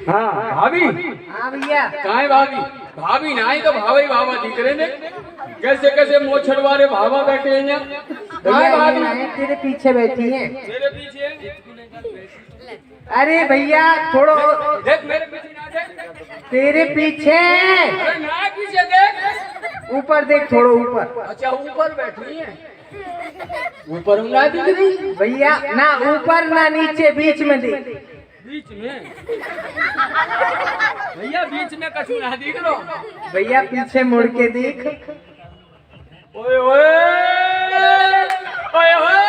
हाँ भाभी। हाँ भैया। कहाँ है भाभी? भाभी ना आई तो भाभी बाबा दिख रहे ने, कैसे कैसे मोछड़ वाले भावा बैठे हैं यहाँ। भैया भाभी ये तेरे पीछे बैठी है। मेरे पीछे? अरे भैया थोड़ो देख मेरे पीछे ना देख, तेरे पीछे। अरे ना पीछे देख, ऊपर देख, थोड़ो ऊपर। अच्छा ऊपर बैठी है, ऊपर ना दिख रही? भैया ना ऊपर ना नीचे, बीच में देख। बीच में? भैया बीच में कछु ना दिख लो। भैया पीछे मुड़ के देख। ओए ओए ओए ओए,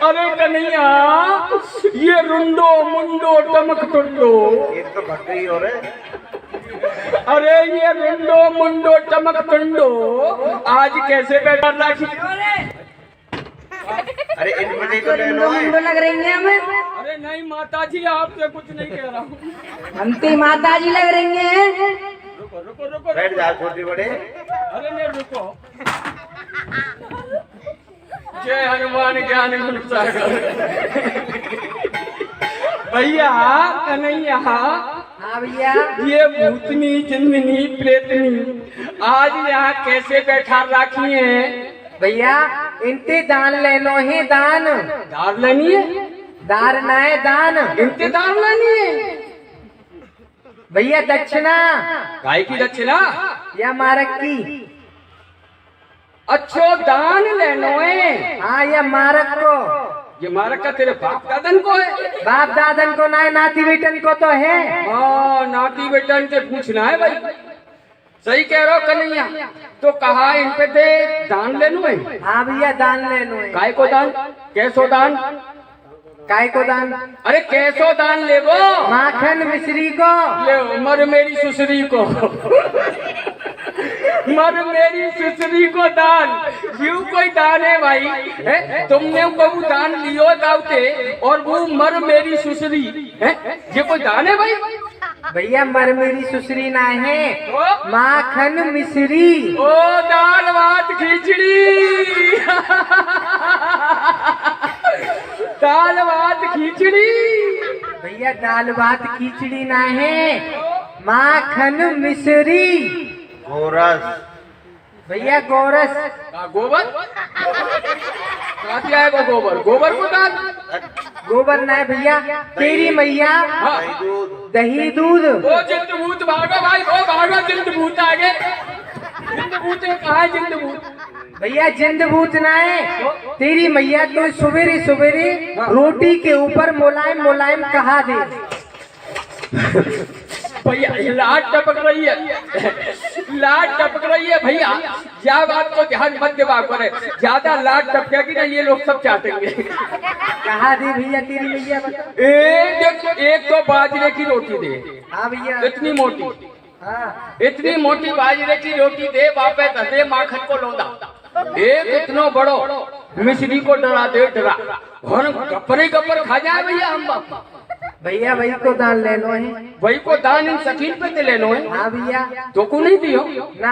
अरे कन्हैया ये रुंडो मुंडो टमक टुंडो, ये तो भग गई हो रे। अरे ये रुंडो मुंडो टमक टुंडो आज कैसे बैठा राखी? अरे इनविटे तो ले लो है। लग रही है हमें। अरे नहीं माता जी, आपसे कुछ नहीं कह रहा हूँ। हम तो माता जी लग रही हैं। रुको रुको रुको, बैठ जा छोटे बड़े। अरे नहीं रुको। जय हनुमान ज्ञान गुण सागर। भैया कन्हैया, हाँ भैया। ये भूतनी चंदनी प्रेतनी आज यहाँ कैसे बैठा राखी है? भैया इनते दान लेनो है, दान। दार लेनी है? दार ना है, दान। इनते दार लेनी है? भैया दक्षिणा। गाय की दक्षिणा या मारक की? अच्छो दान लेनो है। हाँ या मारक को। ये मारक का तेरे बाप दादन को है? बाप दादन को ना है, नाती बेटन को तो है। हाँ नाती बेटन से पूछना है भाई। सही कह रहे हो कन्हैया। तो कहा इन पे थे दान लेनो है। हाँ भैया दान लेनो है। काय को दान, कैसो दान? काय को दान? अरे कैसो दान लेगो? माखन मिश्री को। ले मर मेरी सुसरी को मर मेरी सुसरी को दान। जीव कोई दान है भाई है? तुमने बहु दान लियो दावते और वो मर मेरी सुसरी है, ये कोई दान है भाई? भैया मर मेरी सुसरी ना है, तो? माखन मिश्री। ओ दाल भात खिचड़ी दाल भात खिचड़ी। भैया दाल भात खिचड़ी ना है, माखन मिश्री। गोरस। भैया गोरस। गोबर कहाँ से आएगा? गोबर, गोबर को दान? गोबर ना है भैया, तेरी मैया हाँ। दही दूध। वो जिंद भूत भागो भाई, वो भागो जिंद भूत आगे। जिंद भूत कहाँ है? जिंद भूत भैया जिंद भूत ना है, तेरी मैया तो सवेरे सवेरे रोटी के ऊपर मुलायम मुलायम कहा दे। भैया लाट टपक रही है, लाट टपक रही है भैया। क्या बात को ध्यान मत देवा करे, ज्यादा लाट टपकेगी ना ये लोग सब चाटेंगे। कहा दे भैया तेरी मैया बता। एक तो बाजरे की रोटी दे। हाँ भैया। इतनी मोटी, हाँ। इतनी मोटी बाजरे की रोटी दे, बापे दे माखन को लोदा। एक इतना बड़ो मिश्री को डरा दे, डरा और गप्परे गप्पर खा जाए भैया हम बाप। भैया वही को दान ले लो है। वही को दान इन सकीन पे ले लो है। हाँ भैया। तो को नहीं दियो ना।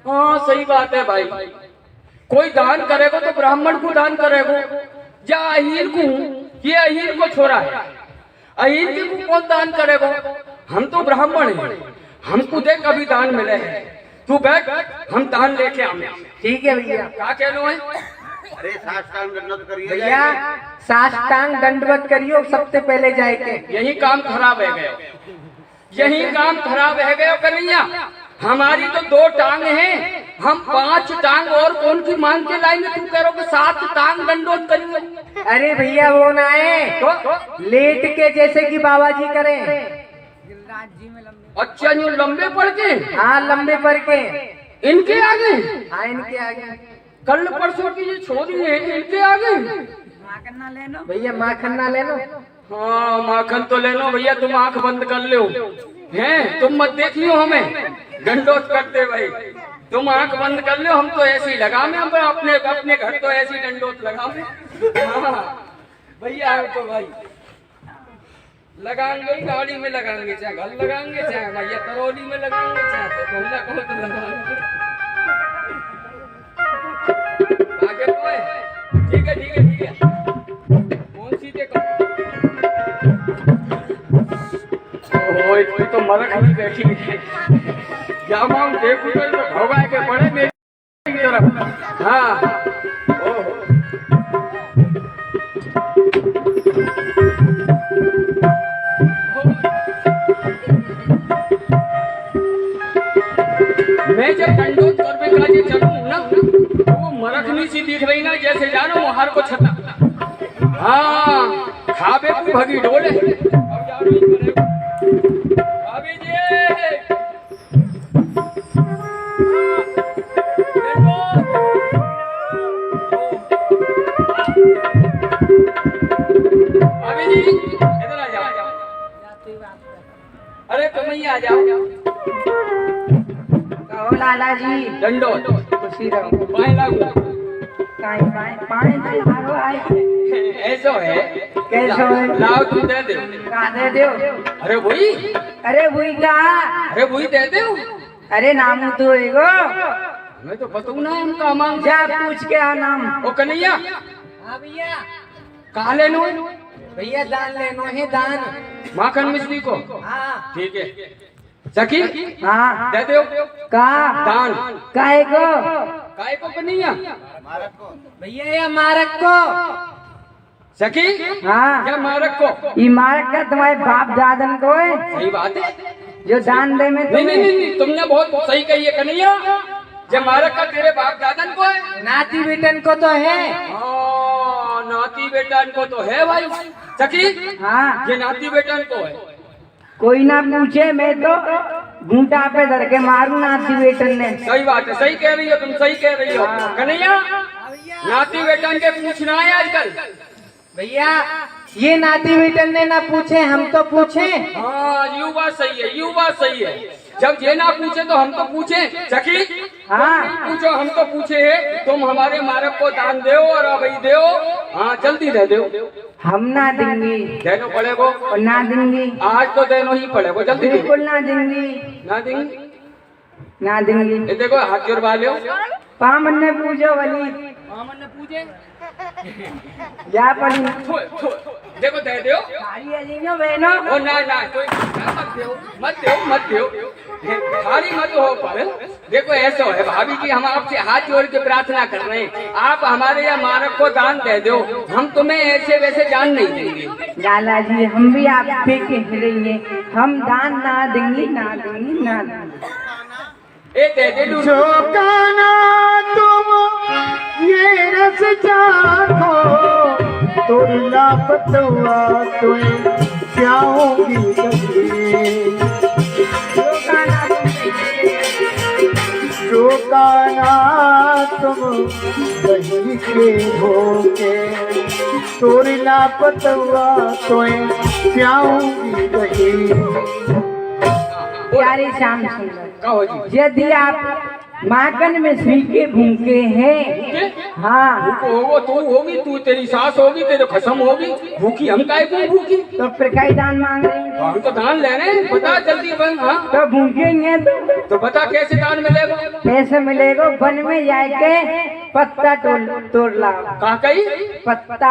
हाँ सही बात है भाई। कोई दान करेगो तो ब्राह्मण को दान करेगो, या अहीर को? ये अहीर को छोड़ा है, अहीर जी को कौन दान करेगो? हम तो ब्राह्मण हैं, हमको दे कभी दान मिले है। तू बैठ, हम दान लेके आए। ठीक है भैया। क्या कहना है? अरे साष्टांग दंडवत करिए भैया साष्टांग दंडवत करियो सबसे पहले जाके। यही काम खराब है गयो, यही काम खराब है गयो कन्हैया। हमारी तो 2 टांग हैं, हम 5 टांग और कौन की मांग के लाएंगे? तुम कह रहे हो कि 7 टांग दंडोत करेंगे। अरे भैया वो ना है, तो? लेट के जैसे कि बाबा जी करें। अच्छा यूं लंबे पड़ के? हाँ लंबे पर के। इनके आगे? हाँ इनके आगे। कल परसों की ये छोरी है, इनके आगे? भैया माखन ना ले लो। हाँ माखन तो ले लो भैया, तुम आंख बंद कर लो हैं, तुम मत देखियो हमें गंडोत करते भाई। तुम आंख बंद कर लो, हम तो ऐसे ही लगा में, हम अपने अपने घर तो ऐसी डंडोत लगा में। हाँ भैया तो भाई लगाएंगे, गाड़ी में लगाएंगे, चाहे घर लगाएंगे, चाहे भैया करौली में लगाएंगे, चाहे तो कहूँ ना कहूँ तो लगाएंगे। आगे तो है, ठीक है ठीक है ठीक है। कौन सी देखो? ओह इतनी तो मरक नहीं बैठी है। क्या मांग देखो तो भोगा के पड़े मेरी तरफ। हाँ ओह मैं जब दंडोत करने काजे चलूं ना, वो मरखनी सी दिख रही ना, जैसे जानो मुहार को छता। हाँ खाबे को भगी डोले। भाभी जी भाभी जी इधर आ जाओ। अरे तुम ही आ जाओ। कहो लाला जी। दंडोत खुशी रहो। पाए लागू काई पाए पाए दे मारो आए। ऐसो है। कैसो है? लाओ तुम दे दे। का दे दो? अरे वही, अरे वही का? अरे वही दे दे। अरे नाम तो एगो हमें तो पता ना है उनका मांग। जा पूछ के आ नाम। ओ कन्हैया हाँ भैया। कहाँ लेनो है? भैया दान लेनो है दान। माखन मिश्री को? हाँ ठीक है। सखी हाँ दे दो का? दान। काहे को? काय को कन्हैया? भैया ये मारक को। सखी हाँ क्या मारक को? ये मारक का तुम्हारे बाप दादन को है, सही बात है। जो दान दे में नहीं नहीं नहीं, तुमने बहुत सही कही है कन्हैया। जब मारक का तेरे बाप दादन को है, नाती बेटन को तो है। हाँ नाती बेटन को तो है भाई। सखी हाँ ये नाती बेटन को है। कोई ना पूछे, मैं तो घूंटा पे धर के मारू नाती बेटन ने। सही बात है, सही कह रही हो तुम, सही कह रही हो। कन्हैया नाती बेटन के पूछना है आजकल। भैया ये नाती बेटन ने ना पूछे, हम तो पूछे। हाँ यू बात सही है, यू बात सही है। जब ये ना पूछे तो हम तो पूछे। सखी हाँ पूछो, हम तो पूछे है। तुम हमारे मारक को दान दो और अभी दो। हाँ जल्दी दे दो। हम ना देंगी, देनो पड़ेगो, और ना देंगी, आज तो देनो ही पड़ेगो, जल्दी दे। बिल्कुल ना देंगी, ना देंगे, ना देंगी। ये देखो हाथ जुड़वा लो। पामन ने पूछो वली, मामन ने पूछे या पड़ी देखो दे दो। खाली अलीनो बहनो। ओ ना ना कोई मत दो, मत दो, मत दो, खाली मत हो। पर देखो ऐसा है भाभी जी, हम आपसे हाथ जोड़ के प्रार्थना कर रहे हैं, आप हमारे यहाँ मारक को दान दे दो। हम तुम्हें ऐसे वैसे दान नहीं देंगे। लाला जी हम भी आप पे कह रही हैं, हम दान ना देंगी, ना देंगी, ना देंगी। ए दे दे लूट। जो गाना तुम ये रस चाहो तो लापतवा तुम्हें क्या होगी जो गाना तुम कहीं के होगे तोरी लापतवा तुम्हें क्या होगी कहीं। प्यारे श्याम सुंदर, कहो जी। यदि आप माखन में श्री के भूखे हैं, हाँ होगो तू होगी, तू तेरी सास होगी, तेरे खसम होगी। भूखी हम काहे को भूखी? तो फिर कई दान मांग रहे हैं। हम तो दान ले रहे हैं, बता जल्दी बन। हाँ तो भूखेंगे तो बता कैसे दान मिलेगा? कैसे मिलेगा? वन में जाके पत्ता तोड़ लाओ। कहा कही? पत्ता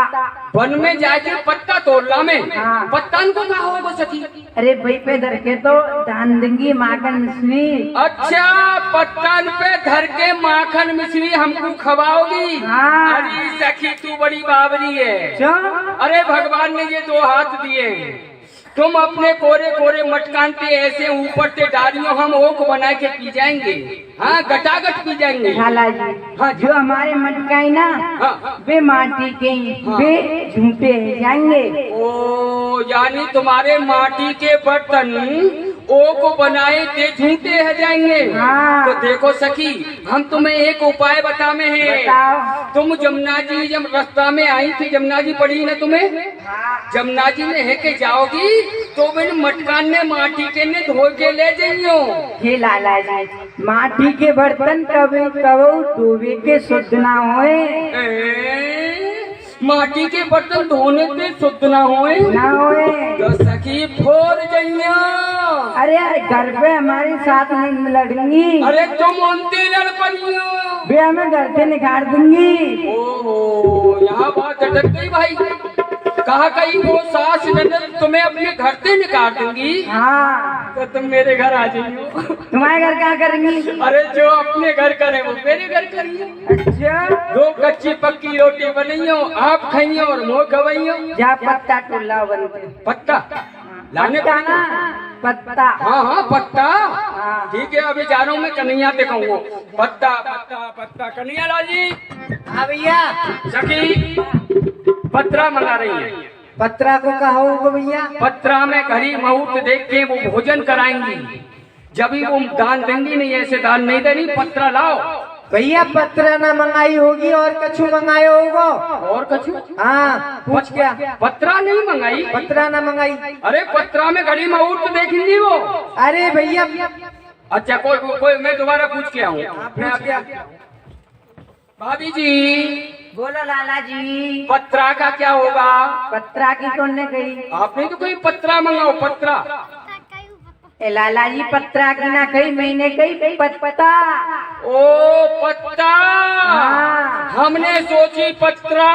वन में जाके पत्ता तोड़ला में। हाँ। पत्ता को कहा होगा सखी? अरे भाई पे धर के तो दान देंगी माखन मिश्री। अच्छा पत्तन पे धर के माखन मिश्री हमको खवाओगी? हाँ। अरे सखी तू बड़ी बावरी है। क्यों? अरे भगवान ने ये दो हाथ दिए हैं, तुम अपने कोरे कोरे मटकान पे ऐसे ऊपर से डालियो, हम ओक बना के पी जाएंगे। हाँ गटागट पी जाएंगे। लाला जी हाँ, जो हमारे मटकाई ना हाँ। वे माटी के वे झूठे जाएंगे। ओ यानी तुम्हारे माटी के बर्तन ओक बनाए थे झूठे है जाएंगे। हाँ। तो देखो सखी हम तुम्हें एक उपाय बतामे हैं। बताओ। तुम जमुना जी जब रास्ता में आई थी, जमुना जी पड़ी ना तुम्हें, जमुना जी में है के जाओगी तो बिन मटकान ने माटी के ने धो के ले जाइयो। हे लाला जी माटी के बर्तन कभी कबो धोवे के शुद्ध ना होए। माटी के बर्तन धोने से शुद्ध ना होए। ना होए तो सखी फोड़ जाइयो। अरे घर पे हमारे साथ नहीं लड़ेंगी। अरे तुम उनती लड़ पड़ियो। वे हमें घर से निकाल दूंगी। ओहो यहाँ बात अटक गई भाई। कहा कहीं वो सास ननद तुम्हें अपने घर से निकाल दूंगी। हाँ तो तुम मेरे घर आ जाइयो। तुम्हारे घर क्या करेंगी? अरे जो अपने घर करे वो मेरे घर करियो। अच्छा दो कच्ची पक्की रोटी बनाइयो, आप खाइयो और मोह खवाइयो। जा पत्ता टोला बनते पत्ता लाने पत्ता ना पत्ता। हाँ हाँ पत्ता हाँ। ठीक है, अभी जा रहा हूँ मैं कन्हैया दिखाऊंगा। पत्ता पत्ता पत्ता कन्हैया लाल जी। हाँ भैया सखी पत्रा मंगा रही है। पत्रा को कहा होगा भैया? पत्रा में घड़ी मुहूर्त देख के वो भोजन कराएंगी, जब भी वो दान देंगी। नहीं ऐसे दान नहीं देनी, पत्रा लाओ। भैया पत्रा ना मंगाई होगी और कछु मंगाया होगा। और कछु? हाँ पूछ क्या? पत्रा नहीं मंगाई? पत्रा ना मंगाई? अरे पत्रा में घड़ी मुहूर्त देखेंगी वो। अरे भैया अच्छा कोई मैं दोबारा पूछ के आऊँ। भाभी जी बोलो लाला जी पत्रा का क्या होगा? पत्रा की कौन ने कही? आपने तो कोई पत्रा मंगाओ। पत्रा ए लाला जी पत्रा की ना कही, मैंने कही पत्ता। ओ पत्ता। हाँ। हमने सोची पत्रा।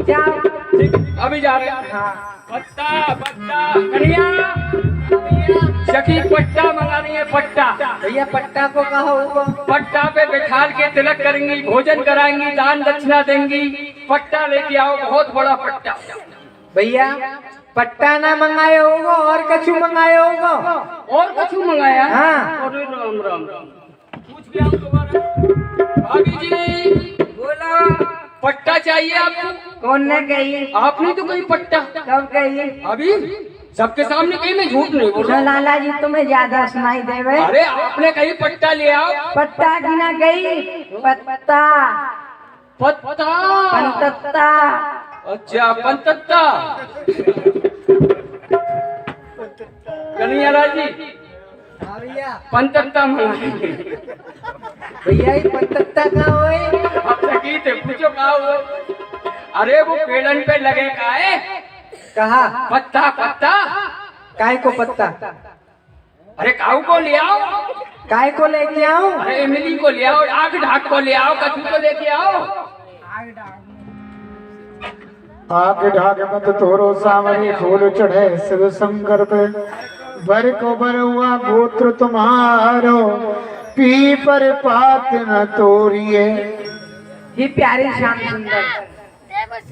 जाओ ठीक, अभी जा रहे हैं। हाँ। पत्ता पत्ता कन्हैया सखी पट्टा मंगा रही है। पट्टा भैया पट्टा को कहा होगा? पट्टा पे बैठाल के तिलक करेंगी, भोजन कराएंगी, दान दक्षिणा देंगी। पट्टा लेके आओ, बहुत बड़ा पट्टा। भैया पट्टा ना मंगाया होगा और कछु मंगाया होगा? और कछु मंगाया? हाँ। अरे राम राम पूछ के आओ दोबारा। भाभी जी बोलो पट्टा चाहिए आपको? कौन ने कही? आपने तो कोई पट्टा कब कही? अभी सबके सामने कहीं मैं झूठ नहीं बोल तो रहा। लाला जी तुम्हें ज्यादा सुनाई देवे। अरे आपने कहीं पट्टा ले आओ। पत्ता गिना गई, पत्ता पत्ता, पंतत्ता। अच्छा पंतत्ता। कन्हैया जी हाँ भैया। पंतत्ता मंगाएंगे। भैया ये पंतत्ता कहाँ होए? अब सकी थे पूछो कहा हुआ। अरे वो पेड़न पे लगे का है कहा? पत्ता पत्ता। काय को पत्ता? अरे काऊ को ले आओ। काय को लेके आऊं? अरे इमली को ले आओ, आग ढाक को ले आओ, कद्दू को लेके आओ। आके ढाक मत तोरो सावरे फूल चढ़े शिव शंकर पे। बर को बर हुआ गोत्र तुम्हारो, पी पर पात न तोड़िए। ही प्यारी श्याम सुंदर।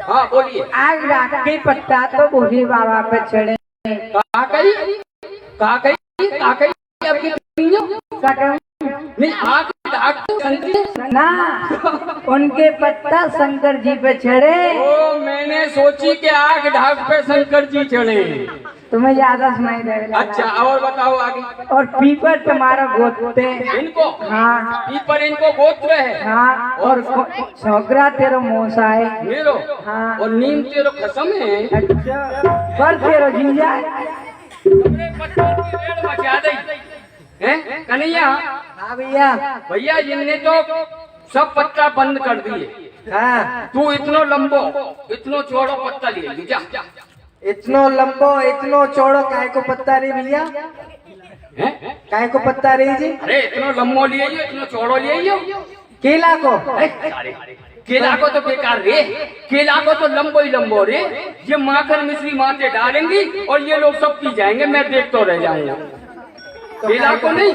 हाँ बोलिए। आग रात के पत्ता तो बूढ़ी बाबा पे चढ़े। कहा कही आपकी सकम नहीं आग ढाक शंकर। ना, उनके पत्ता शंकर जी पे चढ़े। ओ मैंने सोची कि आग ढाक पे शंकर जी चढ़े। तुम्हें ज्यादा सुनाई देवे। अच्छा और बताओ आगे। और पीपर तुम्हारा गोते। इनको हाँ पीपर इनको गोत्र है। हाँ, और छोकरा तेरो मोसा है। मेरो हाँ। और नीम तेरो कसम है। अच्छा, पर तेरो जीजा है। तुमने पत्थर की रेड़ मचा दी हैं कन्हैया। हाँ भैया। भैया इनने तो सब पत्ता बंद कर दिए। हाँ, तू इतनो लंबो इतनो चौड़ो पत्ता ले ली जा। इतनो लंबो इतनो चौड़ो काय को पत्ता रे भैया? हैं? काय को पत्ता रे जी? अरे इतनो लंबो लिए इतनो चौड़ो लिए। केला को? अरे केला को तो बेकार रे, केला को तो लंबो ही लंबो रे। ये माखन मिश्री माथे डालेंगी और ये लोग सब पी जाएंगे, मैं देख तो रह जाऊंगा। केला को नहीं,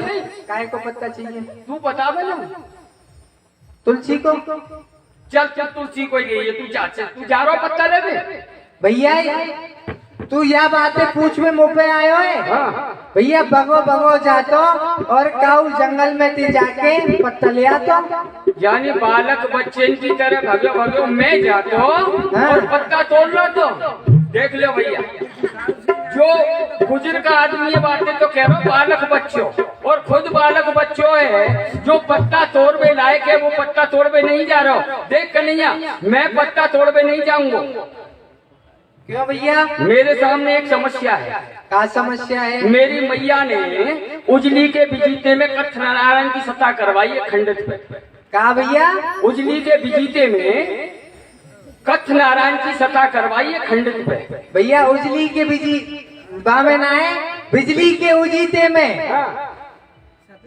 काय को पत्ता चाहिए? तू बता दे ना। तुलसी को? चल चल तुलसी को ही तू जा, चल तू जा रहा पत्ता ले दे। भैया तू यह बातें पूछ में मुँह पे आयो है? हाँ। भैया भगो भगो जातो और काऊ जंगल में ती जाके पत्ता ले आतो। यानी बालक बच्चे की तरह भगो भगो मैं जातो और पत्ता तोड़ लो। तो देख लो भैया, जो गुजर का आदमी ये बातें तो कह रहा हूँ बालक बच्चों, और खुद बालक बच्चों है जो पत्ता तोड़वे लायक है वो पत्ता तोड़वे नहीं जा रहा। देख कन्हैया मैं पत्ता तोड़वे नहीं जाऊंगा। क्यों भैया? मेरे सामने एक समस्या है। क्या समस्या है? मेरी मैया ने उजली के बिजीते में कच्छ नारायण की सत्ता करवाई है खंडित पे। कहा भैया? उजली के बिजीते में कच्छ नारायण की सत्ता करवाई है खंडित पे। भैया उजली के बिजी बामे ना है, बिजली के उजीते में हाँ।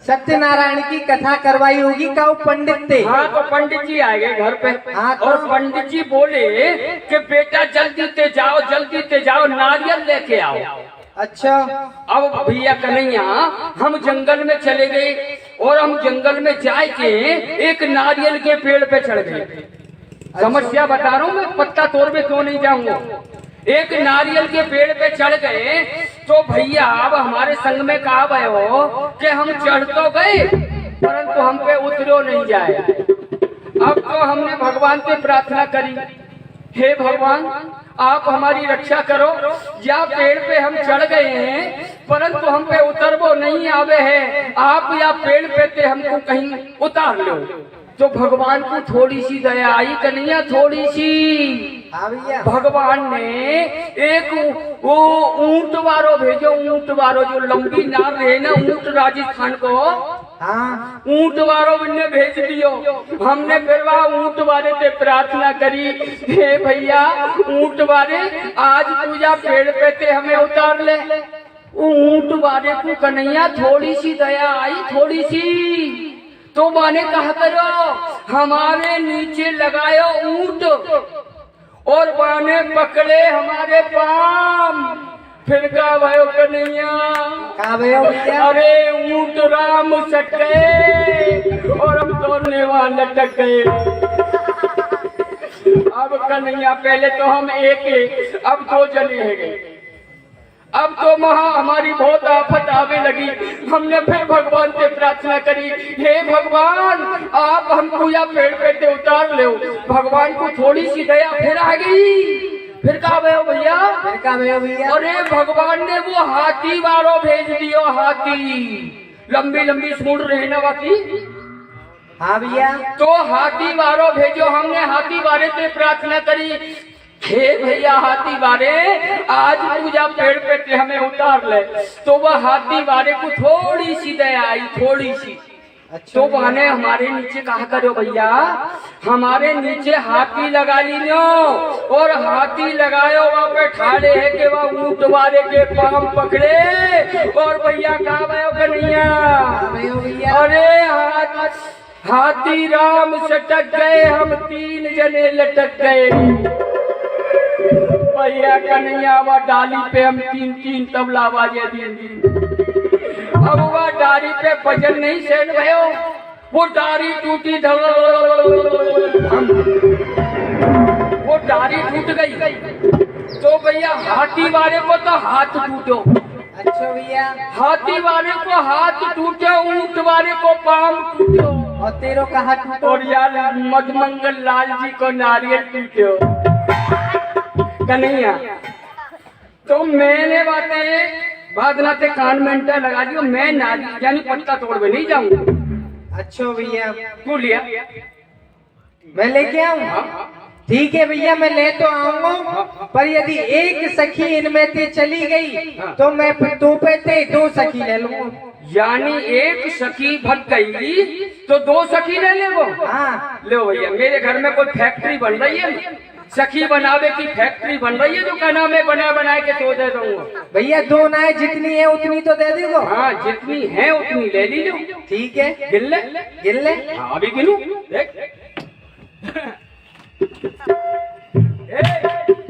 सत्यनारायण की कथा करवाई होगी। काऊ पंडित थे। हाँ तो पंडित जी आए गए घर पे। हाँ, तो- और पंडित जी बोले कि बेटा जल्दी ते जाओ नारियल लेके आओ। अच्छा, अब भैया कन्हैया हम जंगल में चले गए और हम जंगल में जाके एक नारियल के पेड़ पे चढ़ गए। समस्या बता रहा हूँ मैं, पत्ता तोड़ में क्यों नहीं जाऊंगा। एक नारियल के पेड़ पे चढ़ गए तो भैया अब हमारे संग में कहा भयो कि हम चढ़ तो गए परंतु हम पे उतरो नहीं जाए। अब तो हमने भगवान से प्रार्थना करी, हे भगवान आप हमारी रक्षा करो। या पेड़ पे हम चढ़ गए हैं परंतु हम पे उतरबो नहीं आवे है, आप या पेड़ पे ते हमको कहीं उतार लो। तो भगवान को थोड़ी सी दया आई कन्हैया, थोड़ी सी। हाँ भैया। भगवान ने एक वो ऊंट वारो भेजो, ऊंट वारो जो लंबी नार रहे ना ऊंट राजस्थान को, हाँ, ऊंट वारो ने भेज दियो। हमने फिर वहाँ ऊंट वाले से प्रार्थना करी, हे भैया ऊंट वाले आज पूजा पेड़ पे ते हमें उतार ले। ऊंट वाले को कन्हैया थोड़ी सी दया आई, थोड़ी सी। तो माने कहा करो हमारे नीचे लगायो ऊंट और बाने पकड़े हमारे पाम। फिर का भयो कन्हैया, कहा भैया? अरे ऊंट राम सके और हम दौड़ने वाले लटक गए। अब कन्हैया पहले तो हम एक अब 2 जने है गए। अब तो हमारी बहुत आफत आवे लगी। हमने फिर भगवान से प्रार्थना करी, हे भगवान आप हमको या पेड़ पे से उतार लो। भगवान को थोड़ी सी दया फिर आ गई। फिर कहा भयो भैया? फिर का भैया? अरे भगवान ने वो हाथी वारो भेज दियो, हाथी लंबी लंबी सूंड रही ना बाकी। हाँ भैया। तो हाथी वारो भेजो, हमने हाथी वारे से प्रार्थना करी, हे भैया हाथी वारे आज पूजा पेड़ पे हमें उतार ले। तो वह हाथी वारे को थोड़ी सी दया आई, थोड़ी सी। अच्छा, तो बहने हमारे नीचे कहा करो भैया, हमारे नीचे हाथी लगा लीनो, और हाथी लगायो वहाँ पे ठाड़े है कि वह ऊंट वाले के पांव पकड़े, और भैया कहा भयो कन्हैया? अरे हाथी राम सटक गए, हम 3 जने लटक गए। भैया कन्हैया वह डाली पे हम 3 तबला बाजे दिन। अब वह डारी पे भजन नहीं सेठ भयो, वो डारी टूटी, वो डारी टूट गई। तो भैया हाथी वाले को तो हाथ टूटो। अच्छा भैया। हाथी वाले को हाथ टूटे, ऊंट वाले को पांव टूटो, और तेरो का हाथ टूटो। और यार मधुमंगल लाल जी को नारियल टूटो। कन्हैया तो मैंने बात नाते कान में लगा दियो, मैं नारियल यानी पत्ता तोड़ में नहीं जाऊंगा। अच्छा भैया। तू लिया, मैं लेके आऊँ? ठीक है भैया, मैं ले तो आऊंगा, पर यदि एक सखी इनमें से चली गई तो मैं तू पे 2 सखी ले लूंगा। यानी एक सखी भट गई तो 2 सखी ले ले वो। हाँ लो भैया, मेरे घर में कोई फैक्ट्री बन रही है, सखी बनावे की फैक्ट्री बन रही है, जो क्या नाम है बना के तो दे दूंगा। भैया 2 नाए जितनी है उतनी तो दे दो। हाँ जितनी है उतनी ले लीजिए। ठीक है, गिन ले, गिन ले। हाँ अभी गिनू देख। 1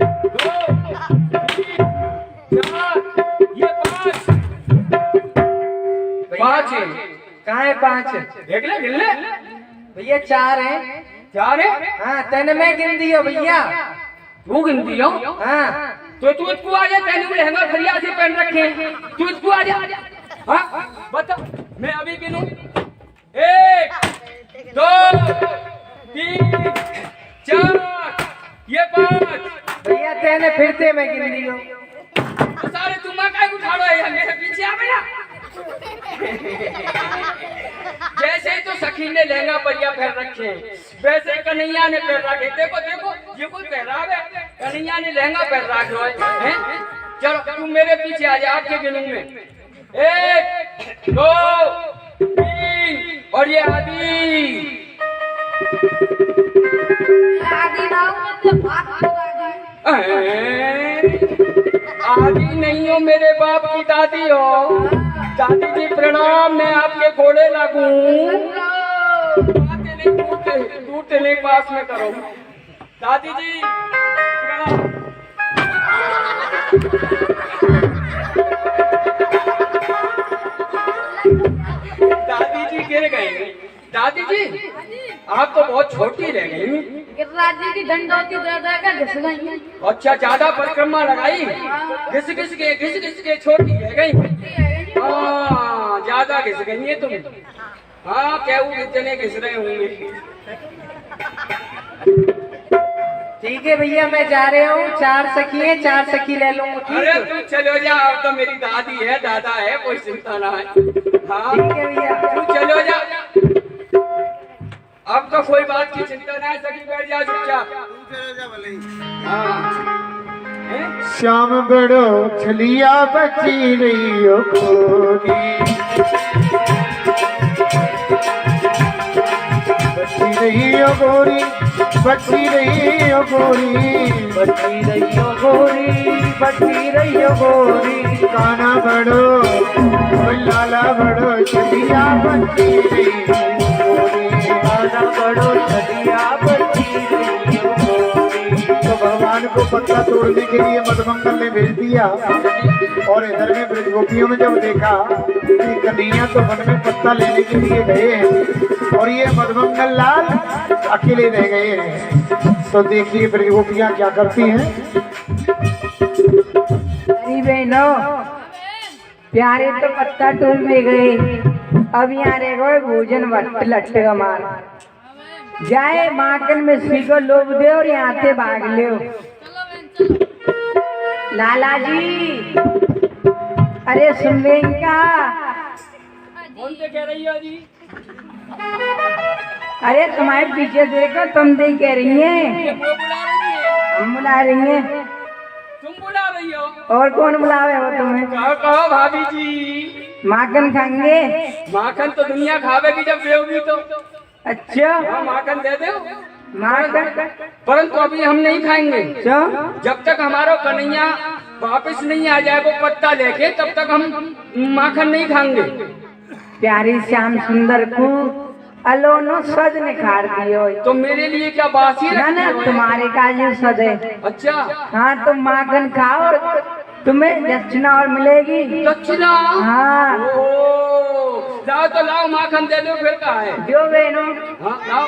2 3 4 ये 5 है। कहाँ है 5? देख ले, गिन ले भैया 4 है। 4 है। हाँ तेने मैं गिन दियो भैया। तू गिन दियो? हाँ तो तू इसको आ जा, तेने लहंगा खरिया से पहन रखे, तू इसको आ जा। हाँ बता, मैं अभी गिनूं 1 2 3 4 ये 5। भैया तेने फिर से मैं गिन दियो। तो सारे तुम काय उठाड़ो है, मेरे पीछे आ भैया। जैसे तो सखी ने लहंगा परिया पहन रखे, वैसे कन्हैया ने पहन रखे। देखो देखो ये कोई पहराव है, कन्हैया ने लहंगा पहन रखा है। चलो तुम मेरे पीछे आ जाओ, आपके गिनूं में 1 2 3 और ये आदि आदि नहीं हो, मेरे बाप की दादी हो। दादी जी प्रणाम, मैं आपके घोड़े लागू। टूटे नहीं पास में करो। दादी जी प्रणाम। दादी जी गिर गई। दादी जी आप तो बहुत छोटी रह गई। गिरिराज जी की दंडौती घिस गई। अच्छा ज्यादा परिक्रमा लगाई, घिस घिस के छोटी रह गई। हाँ ज्यादा घिस गई है तुम। हाँ क्या इतने घिस रहे होंगे। ठीक है भैया, मैं जा रहा हूँ। 4 सखी है, 4 सखी ले लूंगा। अरे तू चलो जा, अब तो मेरी दादी है दादा है, कोई चिंता ना है। हाँ ठीक है भैया, तू चलो जा, अब तो कोई बात की चिंता ना है। सखी बैठ जा चुपचाप। हाँ श्याम बड़ो छलिया बची रही हो गोरी, बची रही हो गोरी, बची रही हो गोरी, बची रही हो गोरी, बची रही हो गोरी। काना बड़ो लाला बड़ो छलिया बची रही हो गोरी, काना बड़ो छलिया बची रही हो गोरी। तो भगवान को पत्ता तोड़ने के लिए मधुमंगल ने भेज दिया, और इधर में ब्रजगोपियों ने जब देखा कि कन्हैया तो वन में पत्ता लेने के लिए गए हैं और ये मधुमंगल लाल अकेले रह गए हैं, तो देखिए ब्रजगोपियां क्या करती हैं। अरे बहनों, प्यारे तो पत्ता टूल में गए, अब यहाँ रह गए भोजन लट मार जाए माकन में श्री को लोभ दे और यहाँ से भाग ले। चलो बहन चलो। लाला जी, अरे सुन रहे हैं क्या? कौन से कह रही हो जी? अरे तुम्हारे पीछे देखो, तुम नहीं कह रही हैं, ये वो बुला रही है, हम बुला रही हैं। तुम बुला रही हो? और कौन बुलावे हो तुम्हें? कहो भाभी जी। माखन खाएंगे? माखन तो दुनिया खावेगी जब देगी तो। अच्छा, हाँ, माखन दे दो, माखन परंतु अभी हम नहीं खाएंगे। क्यों? जब तक हमारा कन्हैया वापस नहीं आ जाए वो पत्ता लेके, तब तक हम माखन नहीं खाएंगे। प्यारी श्याम सुंदर को अलोनो सज निखार दियो। तो मेरे लिए क्या बासी ना ना, रखी हो? तुम्हारे का जो सज है। अच्छा, हाँ, तुम माखन खाओ, तुम्हें दक्षिणा और मिलेगी। दक्षिणा? हाँ, ओ, लाओ तो लाओ, माखन दे दो, फिर कहा है? जो बहनों, हाँ, लाओ।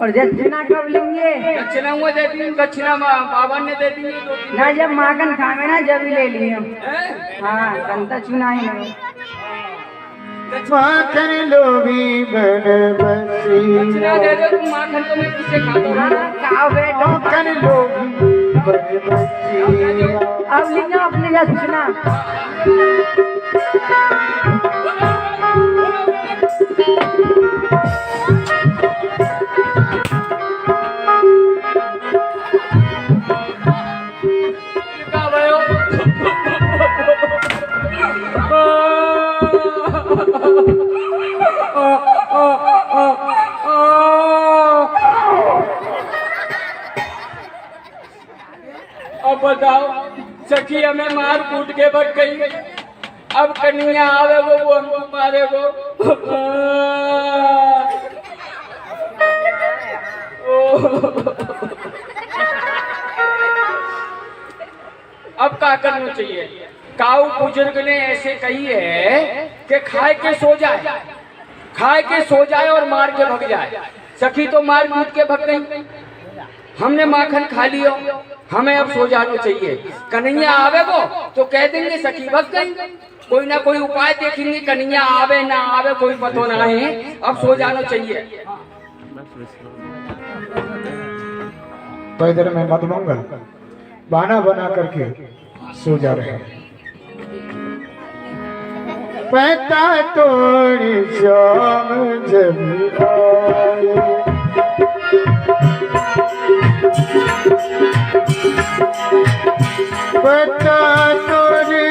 और दक्षिणा कब लेंगे? दक्षिणा हुआ देती हूँ, दक्षिणा बाबा ने दे दी है 2-3। ना, जब माखन खावे ना जब ही ले लियो। हैं? हाँ, कंता चुना ही नहीं। माखन लोभी बड़बसी, दक्षिणा दे दो तुम, माखन तो मैं पीछे खा हाँ, लूँ। खाओ बेटो। माखन लोभी बड़बसी, अब लियो अपनी दक्षिणा। क्या भयो? अब बताओ, सखी हमें मार कूट के भग गई, अब कन्हैया आवे वो हमको मारे वो। अब क्या करना चाहिए? काऊ बुजुर्ग ने ऐसे कही है कि खाए के सो जाए, खाए के सो जाए और मार के भग जाए। सखी तो मार कूट के भग गई, हमने माखन खा लियो, हमें अब सो जाना चाहिए। कन्हैया आवे वो तो कह देंगे सखी भग गई, कोई ना कोई उपाय देखेंगे, कन्हैया आवे ना आवे कोई पता ना है, अब सो जाना चाहिए। तो इधर मैं मत मंगल बहाना बना करके सो जा रहे हैं। पता तोड़ी शाम जब आए, पता तोड़ी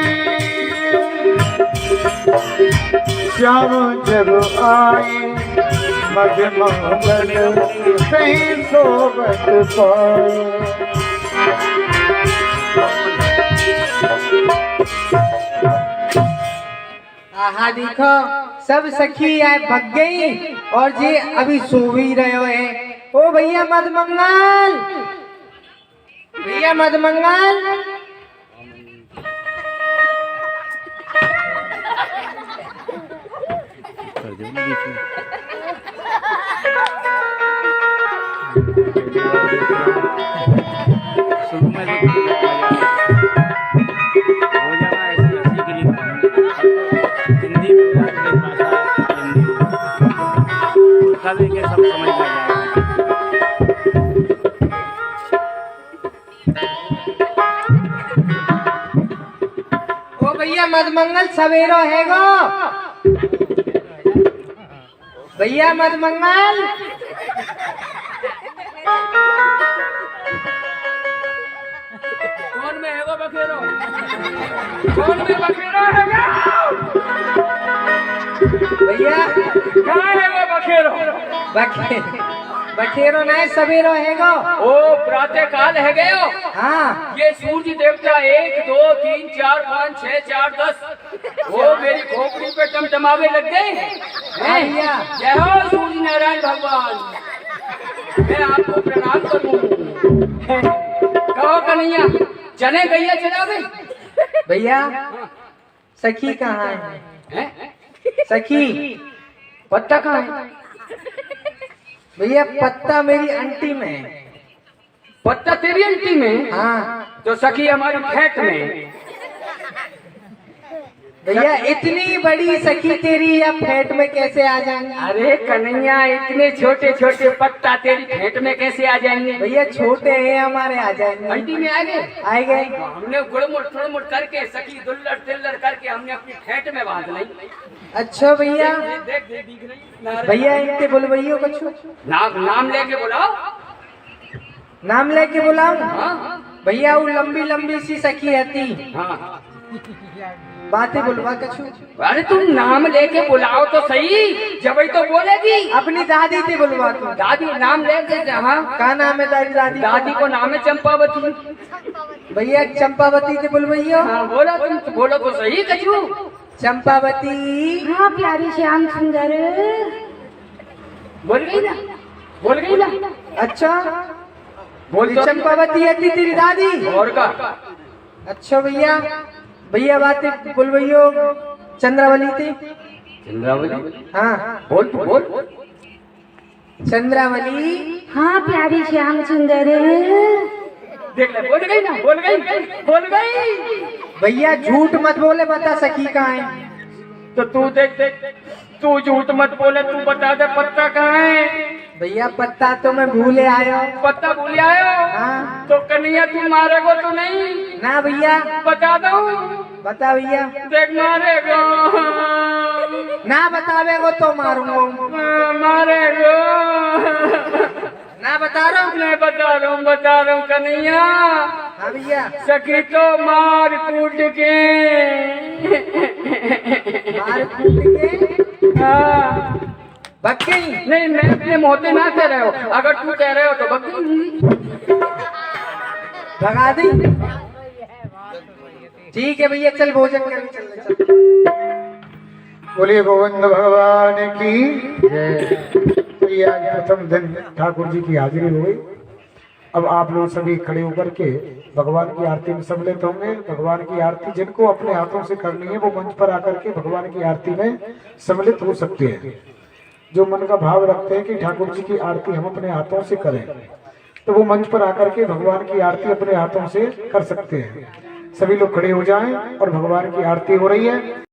शाम जब आए, मधुमंगल सही सोबत पाए। आहा देखो, सब सखी आए भग गई और जे अभी सो ही रहे हैं। ओ भैया मधुमंगल, भैया मधुमंगल, सब समझ में आ जाएगा। ओ भैया मधुमंगल सवेरो है गो, भैया मधुमंगल, कौन में है वो बखेरो? कौन में बखेरो है भैया कहाँ है वो बखेरो? बखेरो नहीं, सवेरो है गो। ओ प्रातः काल है गयो। हाँ, ये सूर्य देवता 1 2 3 4 5 6 4 10 वो मेरी खोपड़ी पे टमटमावे लग गए हैं। भैया। जय हो सूर्य नारायण भगवान, मैं आपको प्रणाम करूं। कहो कन्हैया, चने गैया चलावे? भैया सखी कहाँ है? हैं? सखी पत्ता कहाँ है? भैया पत्ता मेरी अंटी में है। पत्ता तेरी अंटी में? हाँ, तो सखी हमारी फैट में। भैया इतनी बड़ी सखी तेरी अब फेट में कैसे आ जाएंगे? अरे कन्हैया इतने छोटे छोटे पत्ता तेरी फेट में कैसे आ जाएंगे? भैया छोटे हैं हमारे, आ जाएंगे। हड्डी में आ गए? आए गए। हमने गुड़मुड़ करके सखी दुल्लड़ तिल्लड़ करके हमने अपनी फेट में बांध ली। अच्छा भैया, देख दिख रही भैया इनके बुलवइयो कुछ नाम लेके बुलाओ। नाम लेके बुलाओ। हाँ भैया वो लंबी लंबी सी सखी आती, हाँ। बातें बुलवा कछु। अरे तुम नाम लेके बुलाओ तो सही, जब तो बोलेगी। अपनी दादी थी बुलवा तू। दादी नाम लेके हाँ। क्या नाम है दादी? दादी को नाम है चंपावती। भैया चंपावती थी बुलवइयो। हाँ बोलो, तुम बोलो तो सही कछु। चंपावती। हाँ प्यारी श्याम सुंदर। बोल गई ना, बोल गई ना। अच्छा बोल तो। चंपावती आती तेरी दादी। और का? अच्छा भैया, भैया बातें बुलवइयो चंद्रावली थी। चंद्रावली? हाँ बोल तू बोल। चंद्रावली। हाँ प्यारी श्याम सुंदर। देख ले, बोल गई ना, बोल गई, बोल गई। भैया झूठ मत बोले, बता सखी कहाँ है? तो तू देख, तू झूठ मत बोले, तू बता दे पत्ता कहाँ है? भैया पत्ता तो मैं भूले आयो। पत्ता भूल आयो? हाँ। तो कन्हैया तू मारेगो तो नहीं? ना भैया। बता दो। बता भैया। देख मारेगो। ना बतावेगो तो मारूंगा। मारेगो। ना बता रहा हूँ। मैं बता रहा हूँ कन्हैया। हाँ भैया। सखी तो मार कूट के। मार कूट के। हाँ। भग गई। नहीं, मैं अपने मोते ना कह रहे हो, अगर तू कह रहे हो तो भगा दी। ठीक है भैया, चल भोजन कर चल। बोलिए गोविंद भगवान की जय। आज प्रथम दिन ठाकुर जी की हाजिरी हुई। अब आप लोग सभी खड़े होकर के भगवान की आरती में सम्मिलित होंगे। भगवान की आरती जिनको अपने हाथों से करनी है वो मंच पर आकर के भगवान की आरती में सम्मिलित हो सकते हैं। जो मन का भाव रखते हैं कि ठाकुर जी की आरती हम अपने हाथों से करें, तो वो मंच पर आकर के भगवान की आरती अपने हाथों से कर सकते हैं। सभी लोग खड़े हो जाएं और भगवान की आरती हो रही है।